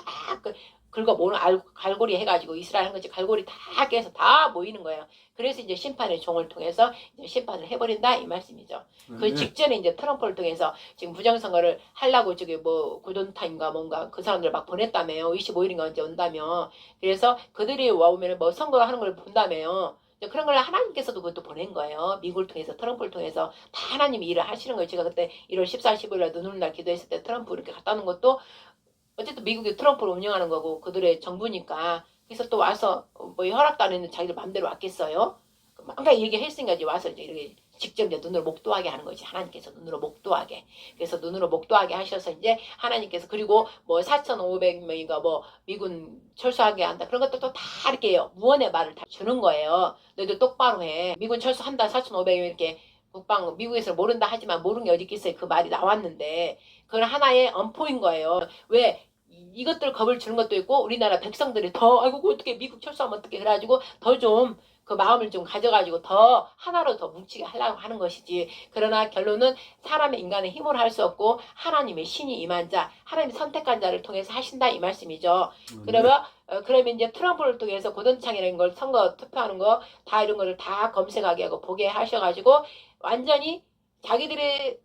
긁어 모으는 갈고리 해가지고 이스라엘 한 것이 갈고리 다 깨서 다 모이는 거예요. 그래서 이제 심판의 종을 통해서 이제 심판을 해버린다 이 말씀이죠. 그 직전에 이제 트럼프를 통해서 지금 부정선거를 하려고 저기 뭐 구돈타인가 뭔가 그 사람들 막 보냈다며요. 25일인가 언제 온다며. 그래서 그들이 와오면 뭐 선거하는 걸 본다며요. 그런 걸 하나님께서도 그것도 보낸 거예요. 미국을 통해서 트럼프를 통해서 다 하나님이 일을 하시는 거예요. 제가 그때 1월 14일 15일날 눈 오는 날 기도했을 때 트럼프 이렇게 갖다 놓은 것도 어쨌든 미국이 트럼프를 운영하는 거고 그들의 정부니까 그래서 또 와서 뭐 허락도 안 했는데 자기들 마음대로 왔겠어요. 뭔가 얘기했으니까 이제 와서 이제 이렇게 직접 이제 눈으로 목도하게 하는 거지. 하나님께서 눈으로 목도하게. 그래서 눈으로 목도하게 하셔서 이제 하나님께서 그리고 뭐 4,500명인가 뭐 미군 철수하게 한다. 그런 것들도 다 이렇게 무언의 말을 다 주는 거예요. 너희들 똑바로 해. 미군 철수한다. 4,500명 이렇게 국방 미국에서 모른다 하지만 모르는 게 어디 있겠어요. 그 말이 나왔는데 그건 하나의 엄포인 거예요. 왜? 이것들 겁을 주는 것도 있고 우리나라 백성들이 더 아이고 어떻게 미국 철수하면 어떻게 그래가지고 더 좀 그 마음을 좀 가져가지고 더 하나로 더 뭉치게 하려고 하는 것이지. 그러나 결론은 사람의 인간의 힘으로 할 수 없고 하나님의 신이 임한 자 하나님이 선택한 자를 통해서 하신다 이 말씀이죠. 그러면 이제 트럼프를 통해서 고던창이라는 걸 선거 투표하는 거 다 이런 거를 다 검색하게 하고 보게 하셔가지고 완전히 자기들의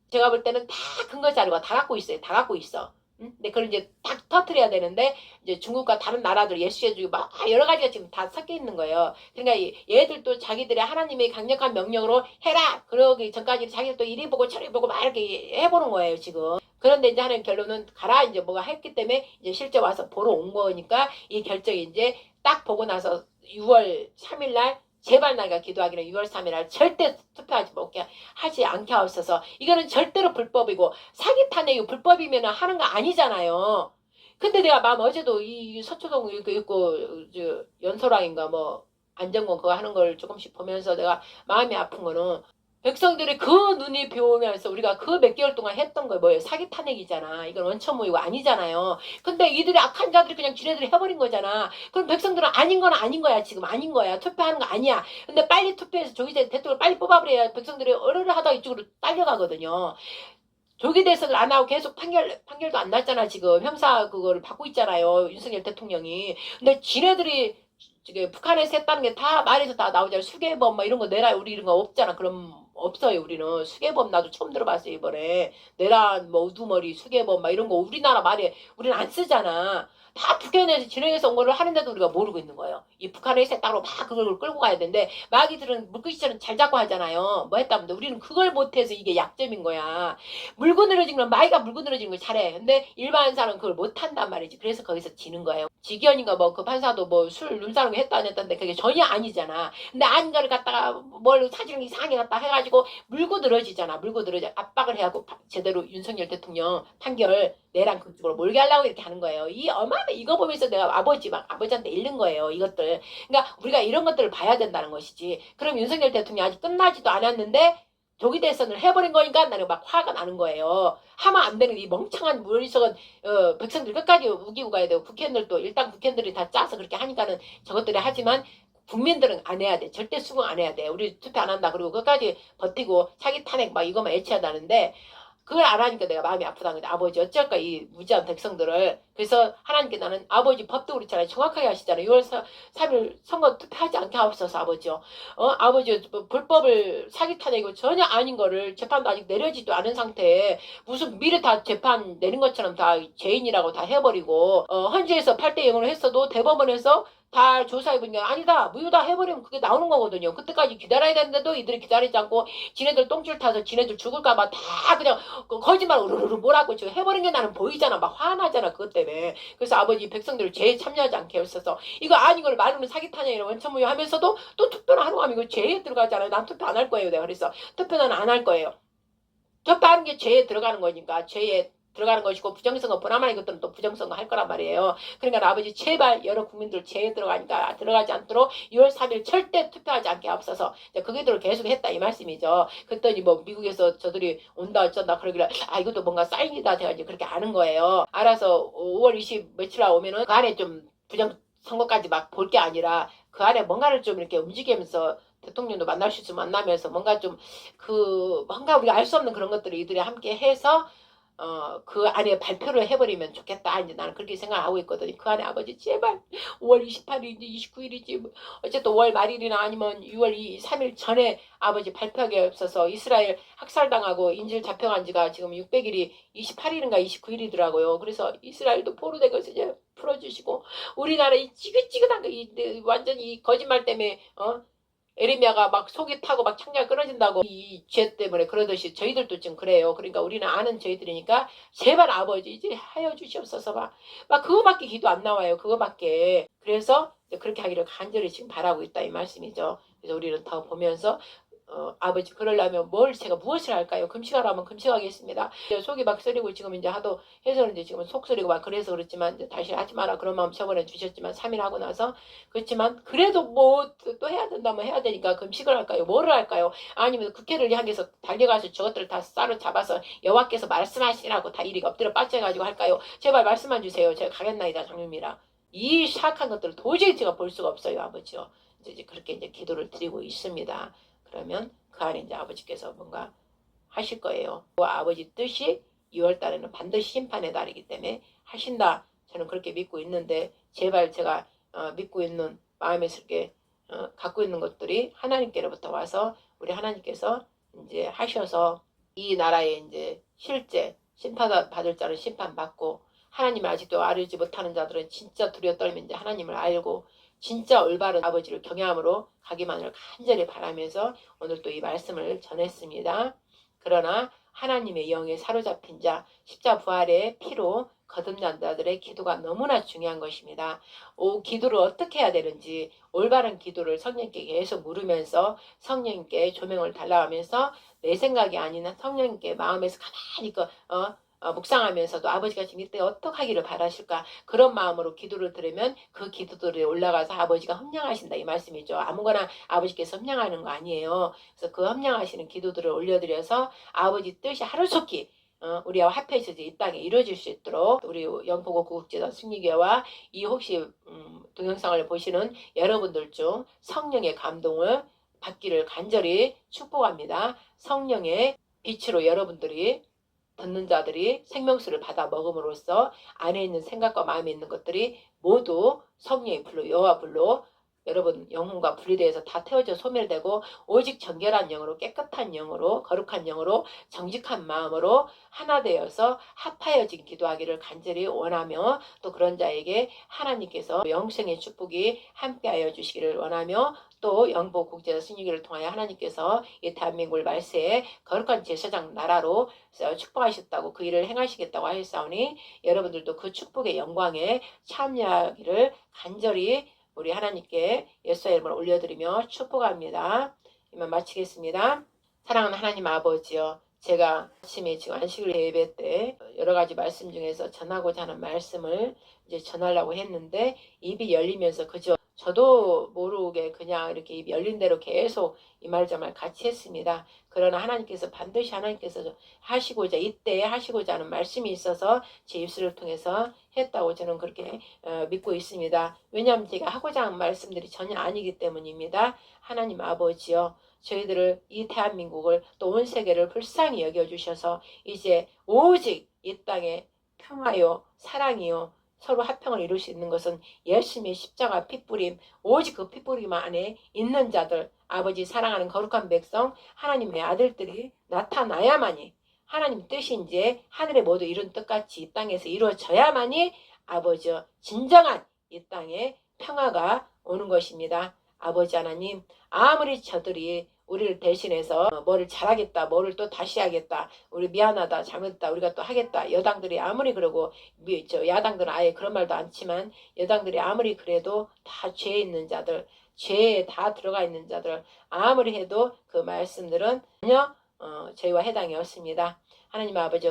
제가 볼 때는 다 근거 자료가 다 갖고 있어요. 다 갖고 있어. 근데 그걸 이제 딱 터트려야 되는데 이제 중국과 다른 나라들 예수해주고 막 여러 가지가 지금 다 섞여 있는 거예요. 그러니까 얘들도 자기들의 하나님의 강력한 명령으로 해라. 그러기 전까지 자기들도 이리 보고 저리 보고 막 이렇게 해보는 거예요 지금. 그런데 이제 하는 결론은 가라 이제 뭐가 했기 때문에 이제 실제 와서 보러 온 거니까 이 결정이 이제 딱 보고 나서 6월 3일 날 제발 나가 기도하기는 6월 3일 날 절대 투표하지 못게 하지 않게 하옵소서. 이거는 절대로 불법이고 사기 탄핵이 불법이면 하는 거 아니잖아요. 근데 내가 마음 어제도 이 서초동 이거 있고 저 연소랑인가 뭐 안정권 그거 하는 걸 조금씩 보면서 내가 마음이 아픈 거는 백성들이 그 눈이 배우면서 우리가 그 몇 개월 동안 했던 거 뭐예요? 사기 탄핵이잖아. 이건 원천 모의고 아니잖아요. 근데 이들이 악한 자들이 그냥 지네들이 해버린 거잖아. 그럼 백성들은 아닌 건 아닌 거야. 지금 아닌 거야. 투표하는 거 아니야. 근데 빨리 투표해서 조기 대통령을 빨리 뽑아버려야 백성들이 어르르 하다 이쪽으로 딸려가거든요. 조기 대선을 안 하고 계속 판결도 안 났잖아. 지금 형사 그거를 받고 있잖아요. 윤석열 대통령이. 근데 지네들이 지금 북한에서 했다는 게 다 말에서 다 나오잖아. 수개범 뭐 이런 거 내라 우리 이런 거 없잖아. 그럼 없어요. 우리는 수개범 나도 처음 들어봤어요 이번에. 내란 뭐 우두머리 수개범 막 이런 거 우리나라 말에 우리는 안 쓰잖아. 다 북한에서 진행해서 온 거를 하는데도 우리가 모르고 있는 거예요. 이 북한에서 했다고 막 그걸 끌고 가야 되는데 마귀들은 물귀씨처럼 잘 잡고 하잖아요. 뭐 했다는데 우리는 그걸 못해서 이게 약점인 거야. 물고 늘어진 건 마귀가 물고 늘어진 걸 잘해. 근데 일반 사람은 그걸 못한단 말이지. 그래서 거기서 지는 거예요. 지기현인가 뭐 그 판사도 뭐 술 눈사람 했다 안 했다는데 그게 전혀 아니잖아. 근데 아닌 거를 갖다가 뭘 사실은 이상하게 갖다 해가지고 물고 늘어지잖아. 물고 늘어져 압박을 해하고 제대로 윤석열 대통령 판결 내랑 그쪽으로 몰게 하려고 이렇게 하는 거예요. 이 어마어마 이거 보면서 내가 아버지한테 잃는 거예요. 이것들. 그러니까 우리가 이런 것들을 봐야 된다는 것이지. 그럼 윤석열 대통령이 아직 끝나지도 않았는데 조기 대선을 해버린 거니까 나는 막 화가 나는 거예요. 하면 안 되는 이 멍청한 머릿속은 백성들 끝까지 우기고 가야 되고 국회의원들도 일단 국회의원들이 다 짜서 그렇게 하니까는 저것들이 하지만 국민들은 안 해야 돼. 절대 수긍 안 해야 돼. 우리 투표 안 한다. 그리고 끝까지 버티고 사기 탄핵 막 이거만 애취하다는데 그걸 안 하니까 내가 마음이 아프다는 거야. 아버지 어쩔까 이 무지한 백성들을. 그래서 하나님께 나는 아버지 법도 그렇잖아요. 정확하게 하시잖아요. 6월 3일 선거 투표하지 않게 하옵소서 아버지요. 아버지 불법을 사기 탄핵이고 전혀 아닌 거를 재판도 아직 내려지도 않은 상태에 무슨 미래 다 재판 내린 것처럼 다 죄인이라고 다 해버리고 헌재에서 8대 0으로 했어도 대법원에서 다 조사해보니까 아니다 무효다 해버리면 그게 나오는 거거든요. 그때까지 기다려야 되는데도 이들이 기다리지 않고 지네들 똥줄 타서 지네들 죽을까봐 다 그냥 거짓말 우르르 뭐라고 지금 해버린 게 나는 보이잖아. 막 화나잖아 그것 때문에. 그래서 아버지 백성들을 죄에 참여하지 않게 했어서 이거 아닌 걸 말로는 사기 탄핵이라 원천무효 하면서도 또 투표를 하는 거 하면 이거 죄에 들어가잖아요. 난 투표 안 할 거예요. 내가 그래서 투표는 안 할 거예요. 투표하는 게 죄에 들어가는 거니까 죄에 들어가는 것이고 부정선거 보나마나 이것들은 또 부정선거 할 거란 말이에요. 그러니까 아버지 제발 여러 국민들 죄에 들어가니까 들어가지 않도록 6월 3일 절대 투표하지 않게 앞서서 그게대로 계속 했다 이 말씀이죠. 그랬더니 뭐 미국에서 저들이 온다 어쩐다 그러길래 이것도 뭔가 사인이다 돼가지고 그렇게 아는 거예요. 알아서 5월 20 며칠 오면은 그 안에 좀 부정선거까지 막 볼 게 아니라 그 안에 뭔가를 좀 이렇게 움직이면서 대통령도 만날 수 있으면 만나면서 뭔가 좀 뭔가 우리가 알 수 없는 그런 것들을 이들이 함께 해서 그 안에 발표를 해버리면 좋겠다. 이제 나는 그렇게 생각하고 있거든요. 그 안에 아버지 제발 5월 28일인지 29일이지 어쨌든 5월 말일이나 아니면 6월 3일 전에 아버지 발표하게 없어서 이스라엘 학살당하고 인질 잡혀간 지가 지금 600일이 28일인가 29일이더라고요. 그래서 이스라엘도 포로된 것을 이제 풀어주시고 우리나라 이 찌긋찌긋한 거 완전히 이 거짓말 때문에 에레미야가 막 속이 타고 막 창자가 끊어진다고 이 죄 때문에 그러듯이 저희들도 지금 그래요. 그러니까 우리는 아는 저희들이니까 제발 아버지 이제 하여 주시옵소서 막 그거밖에 기도 안 나와요. 그거밖에. 그래서 그렇게 하기를 간절히 지금 바라고 있다 이 말씀이죠. 그래서 우리는 더 보면서 아버지 그러려면 제가 무엇을 할까요? 금식하라면 금식하겠습니다. 속이 막 쓰리고 지금 이제 하도 해서 이제 지금 속 쓰리고 막 그래서 그렇지만 이제 다시 하지 마라 그런 마음 저번에 주셨지만 3일 하고 나서 그렇지만 그래도 뭐 또 해야 된다면 해야 되니까 금식을 할까요? 뭐를 할까요? 아니면 국회를 향해서 달려가서 저것들을 다 쌀을 잡아서 여호와께서 말씀하시라고 다 이리 엎드려 빠져가지고 할까요? 제발 말씀만 주세요. 제가 가겠나이다 장님이라. 이 사악한 것들을 도저히 제가 볼 수가 없어요 아버지요. 이제 그렇게 이제 기도를 드리고 있습니다. 그러면 그 안에 이제 아버지께서 뭔가 하실 거예요. 그 아버지 뜻이 2월 달에는 반드시 심판의 달이기 때문에 하신다. 저는 그렇게 믿고 있는데 제발 제가 믿고 있는 마음에 스럽게 갖고 있는 것들이 하나님께로부터 와서 우리 하나님께서 이제 하셔서 이 나라에 이제 실제 심판받을 자는 심판받고 하나님을 아직도 알지 못하는 자들은 진짜 두려워 떨면 이제 하나님을 알고 진짜 올바른 아버지를 경외함으로 가기만을 간절히 바라면서 오늘 또 이 말씀을 전했습니다. 그러나 하나님의 영에 사로잡힌 자 십자 부활의 피로 거듭난 자들의 기도가 너무나 중요한 것입니다. 기도를 어떻게 해야 되는지 올바른 기도를 성령께 계속 물으면서 성령께 조명을 달라하면서 내 생각이 아닌 성령께 마음에서 가만히 묵상하면서도 아버지가 지금 이때 어떻게 하기를 바라실까 그런 마음으로 기도를 들으면 그 기도들이 올라가서 아버지가 협량하신다 이 말씀이죠. 아무거나 아버지께서 협량하는 거 아니에요. 그래서 그 협량하시는 기도들을 올려드려서 아버지 뜻이 하루속히 우리와 합해서 이 땅에 이루어질 수 있도록 우리 영포고 구국재단 승리교회와 이 혹시 동영상을 보시는 여러분들 중 성령의 감동을 받기를 간절히 축복합니다. 성령의 빛으로 여러분들이 듣는 자들이 생명수를 받아 먹음으로써 안에 있는 생각과 마음에 있는 것들이 모두 성령의 불로 여호와 불로 여러분 영혼과 분리되어서 다 태워져 소멸되고 오직 정결한 영으로 깨끗한 영으로 거룩한 영으로 정직한 마음으로 하나 되어서 합하여진 기도하기를 간절히 원하며 또 그런 자에게 하나님께서 영생의 축복이 함께하여 주시기를 원하며 또 영포 국제사 승리기를 통하여 하나님께서 이 대한민국을 말세에 거룩한 제사장 나라로 축복하셨다고 그 일을 행하시겠다고 하셨사오니 여러분들도 그 축복의 영광에 참여하기를 간절히 우리 하나님께 예수의 이름을 올려드리며 축복합니다. 이만 마치겠습니다. 사랑하는 하나님 아버지요. 제가 아침에 지금 안식일 예배 때 여러 가지 말씀 중에서 전하고자 하는 말씀을 이제 전하려고 했는데 입이 열리면서 그저 저도 모르게 그냥 이렇게 입 열린 대로 계속 이 말 저 말 같이 했습니다. 그러나 하나님께서 반드시 하나님께서 하시고자 이때에 하시고자 하는 말씀이 있어서 제 입술을 통해서 했다고 저는 그렇게 믿고 있습니다. 왜냐하면 제가 하고자 하는 말씀들이 전혀 아니기 때문입니다. 하나님 아버지요, 저희들을 이 대한민국을 또 온 세계를 불쌍히 여겨주셔서 이제 오직 이 땅에 평화요 사랑이요 서로 화평을 이룰 수 있는 것은 예수님의 십자가 핏부림, 오직 그 핏부림 안에 있는 자들, 아버지 사랑하는 거룩한 백성, 하나님의 아들들이 나타나야만이 하나님 뜻이 이제 하늘에 모두 이룬 뜻같이 이 땅에서 이루어져야만이 아버지 진정한 이 땅에 평화가 오는 것입니다. 아버지 하나님, 아무리 저들이 우리를 대신해서 뭐를 잘하겠다, 뭐를 또 다시 하겠다, 우리 미안하다, 잘못했다, 우리가 또 하겠다, 여당들이 아무리 그러고 야당들은 아예 그런 말도 않지만 여당들이 아무리 그래도 다 죄 있는 자들, 죄에 다 들어가 있는 자들 아무리 해도 그 말씀들은 전혀 저희와 해당이 없습니다. 하나님 아버지,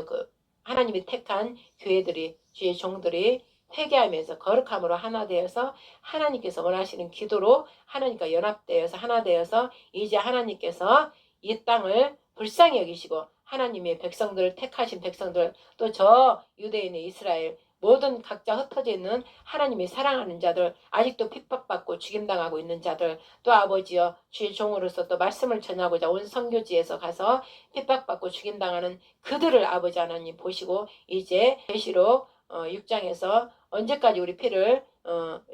하나님이 택한 교회들이, 주의 종들이 회개하면서 거룩함으로 하나 되어서 하나님께서 원하시는 기도로 하나님과 연합되어서 하나 되어서 이제 하나님께서 이 땅을 불쌍히 여기시고 하나님의 백성들을 택하신 백성들, 또 저 유대인의 이스라엘 모든 각자 흩어져 있는 하나님이 사랑하는 자들, 아직도 핍박받고 죽임당하고 있는 자들, 또 아버지여 주의 종으로서 또 말씀을 전하고자 온 선교지에서 가서 핍박받고 죽임당하는 그들을 아버지 하나님 보시고 이제 계시록 6장에서 언제까지 우리 피를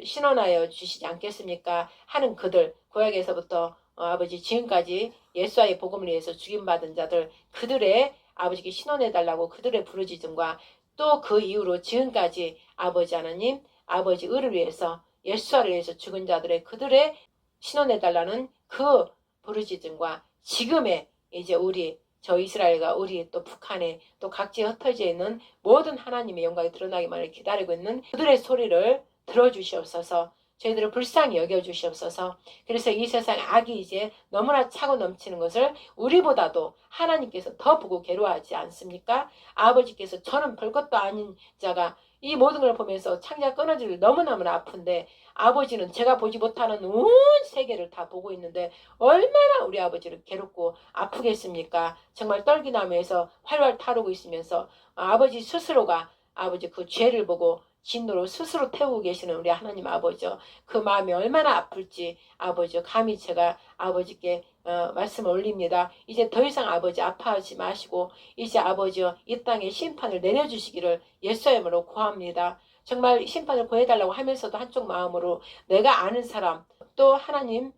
신원하여 주시지 않겠습니까 하는 그들, 구약에서부터 아버지 지금까지 예수와의 복음을 위해서 죽임받은 자들, 그들의 아버지께 신원해달라고 그들의 부르짖음과 또 그 이후로 지금까지 아버지 하나님, 아버지 의를 위해서 예수와를 위해서 죽은 자들의 그들의 신원해달라는 그 부르짖음과 지금의 이제 우리 저 이스라엘과 우리 또 북한에 또 각지에 흩어져 있는 모든 하나님의 영광이 드러나기만을 기다리고 있는 그들의 소리를 들어주시옵소서. 저희들을 불쌍히 여겨주시옵소서. 그래서 이 세상 악이 이제 너무나 차고 넘치는 것을 우리보다도 하나님께서 더 보고 괴로워하지 않습니까? 아버지께서 저는 별것도 아닌 자가 이 모든 걸 보면서 창자 끊어질 너무너무 아픈데 아버지는 제가 보지 못하는 온 세계를 다 보고 있는데 얼마나 우리 아버지를 괴롭고 아프겠습니까? 정말 떨기나무에서 활활 타르고 있으면서 아버지 스스로가 아버지 그 죄를 보고 진노로 스스로 태우고 계시는 우리 하나님 아버지요. 그 마음이 얼마나 아플지 아버지요. 감히 제가 아버지께 말씀을 올립니다. 이제 더 이상 아버지 아파하지 마시고 이제 아버지요. 이 땅에 심판을 내려주시기를 예수의 이름으로 구합니다. 정말 심판을 구해달라고 하면서도 한쪽 마음으로 내가 아는 사람 또 하나님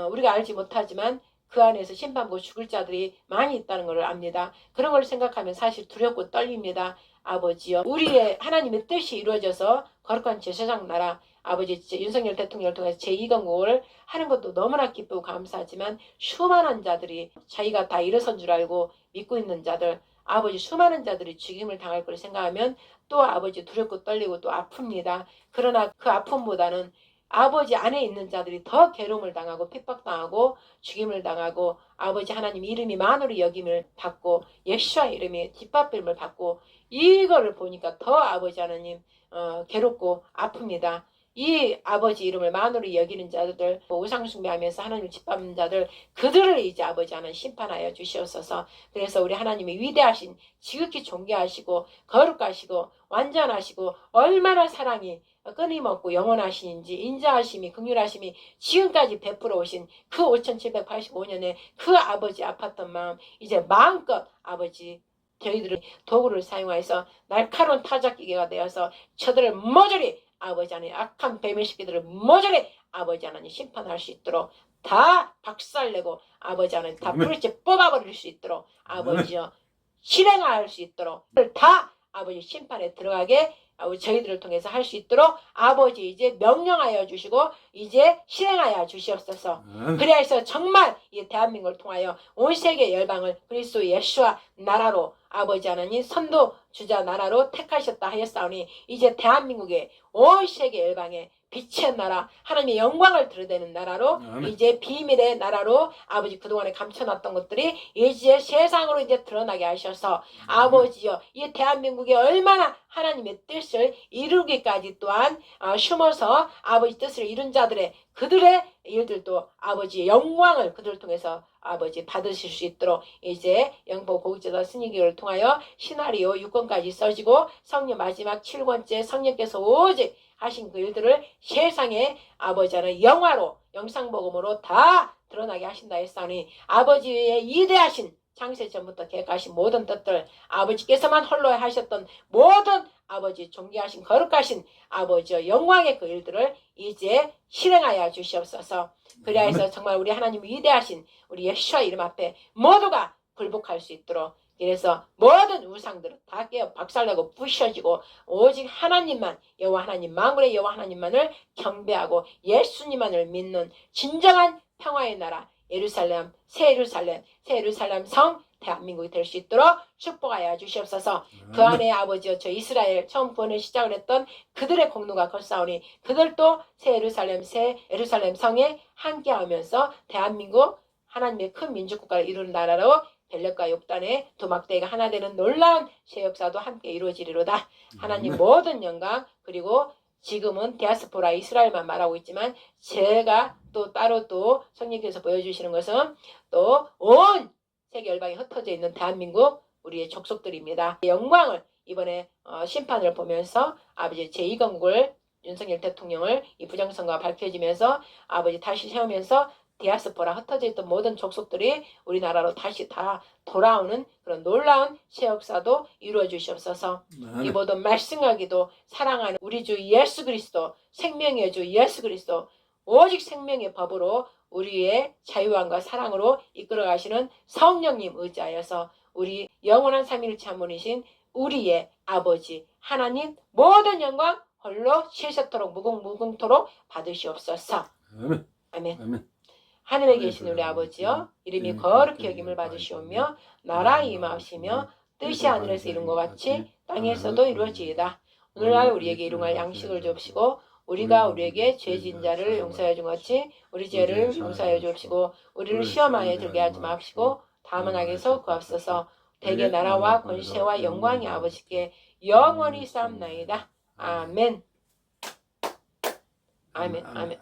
우리가 알지 못하지만 그 안에서 심판받고 죽을 자들이 많이 있다는 것을 압니다. 그런 걸 생각하면 사실 두렵고 떨립니다. 아버지요. 우리의 하나님의 뜻이 이루어져서 거룩한 제사장 나라 아버지 윤석열 대통령을 통해서 제2건국을 하는 것도 너무나 기쁘고 감사하지만 수많은 자들이 자기가 다 일어선 줄 알고 믿고 있는 자들 아버지 수많은 자들이 죽임을 당할 걸 생각하면 또 아버지 두렵고 떨리고 또 아픕니다. 그러나 그 아픔보다는 아버지 안에 있는 자들이 더 괴로움을 당하고 핍박당하고 죽임을 당하고 아버지 하나님 이름이 만으로 여김을 받고 예수와 이름이 뒷받침을 받고 이거를 보니까 더 아버지 하나님 괴롭고 아픕니다. 이 아버지 이름을 만으로 여기는 자들 우상숭배하면서 하나님을 짓밟는 자들 그들을 이제 아버지 하나님 심판하여 주시옵소서. 그래서 우리 하나님이 위대하신 지극히 존귀하시고 거룩하시고 완전하시고 얼마나 사랑이 끊임없고 영원하신지 인자하심이 긍휼하심이 지금까지 베풀어 오신 그 5785년에 그 아버지 아팠던 마음 이제 마음껏 아버지 저희들은 도구를 사용해서 날카로운 타작기계가 되어서 저들을 모조리 아버지 하나님 악한 뱀의 새끼들을 모조리 아버지 하나님 심판할 수 있도록 다 박살내고 아버지 하나님 다 뿌리째 뽑아버릴 수 있도록 아버지여 실행할 수 있도록 다 아버지 심판에 들어가게 저희들을 통해서 할 수 있도록 아버지 이제 명령하여 주시고 이제 실행하여 주시옵소서. 그래서 정말 이 대한민국을 통하여 온 세계 열방을 그리스도 예수와 나라로 아버지 하나님 선도 주자 나라로 택하셨다 하였사오니 이제 대한민국의 온 세계 열방에 빛의 나라, 하나님의 영광을 드러내는 나라로 아멘. 이제 비밀의 나라로 아버지 그동안에 감춰놨던 것들이 이제 세상으로 이제 드러나게 하셔서 아버지여 이 대한민국에 얼마나 하나님의 뜻을 이루기까지 또한 숨어서 아버지 뜻을 이룬 자들의 그들의 일들도 아버지의 영광을 그들을 통해서 아버지 받으실 수 있도록 이제 영포 고국제도 스님교를 통하여 시나리오 6권까지 써지고 성령 마지막 7권째 성령께서 오직 하신 그 일들을 세상에 아버지는 영화로 영상복음으로 다 드러나게 하신다 했사오니 아버지의 이대하신 창세 전부터 계획하신 모든 뜻들 아버지께서만 홀로 하셨던 모든 아버지 존귀하신 거룩하신 아버지의 영광의 그 일들을 이제 실행하여 주시옵소서. 그리하여서 정말 우리 하나님 위대하신 우리 예수와 이름 앞에 모두가 굴복할 수 있도록 그래서 모든 우상들은 다 깨어 박살나고 부셔지고 오직 하나님만 여호와 하나님 만군의 여호와 하나님만을 경배하고 예수님만을 믿는 진정한 평화의 나라 예루살렘 새 예루살렘 성 대한민국이 될 수 있도록 축복하여 주시옵소서. 그 안에 아버지여 저 이스라엘 처음 구원을 시작을 했던 그들의 공로가 컸사오니 그들도 새 예루살렘 성에 함께하면서 대한민국 하나님의 큰 민족국가를 이루는 나라로 벨력과 욕단의 도막대가 하나 되는 놀라운 새 역사도 함께 이루어지리로다. 하나님 모든 영광 그리고 지금은 디아스포라 이스라엘만 말하고 있지만 제가 또 따로 또 성령께서 보여주시는 것은 또 온 세계 열방에 흩어져 있는 대한민국 우리의 족속들입니다. 영광을 이번에 심판을 보면서 아버지 제2건국을 윤석열 대통령을 이 부정선거가 밝혀지면서 아버지 다시 세우면서 디아스포라 흩어져 있던 모든 족속들이 우리나라로 다시 다 돌아오는 그런 놀라운 새 역사도 이루어 주시옵소서. 이 모든 말씀하기도 사랑하는 우리 주 예수 그리스도 생명의 주 예수 그리스도 오직 생명의 법으로 우리의 자유함과 사랑으로 이끌어 가시는 성령님 의지하여서 우리 영원한 삼위일체 한 분이신 우리의 아버지 하나님 모든 영광 홀로 세세토록 무궁무궁토록 받으시옵소서. 아멘. 하늘에 계신 우리 아버지여 이름이 거룩히 여김을 받으시오며 나라에 임하시며 뜻이 하늘에서 이룬 것 같이 땅에서도 이루어지이다. 오늘날 우리에게 일용할 양식을 주옵시고 우리가 우리에게 죄진 자를 용서하여 준 같이 우리 죄를 용서하여 주옵시고 우리를 시험하여 들게 하지 마옵시고 다만 악에서 구하옵소서. 대개 나라와 권세와 영광이 아버지께 영원히 쌓옵나이다. 아멘. 아멘.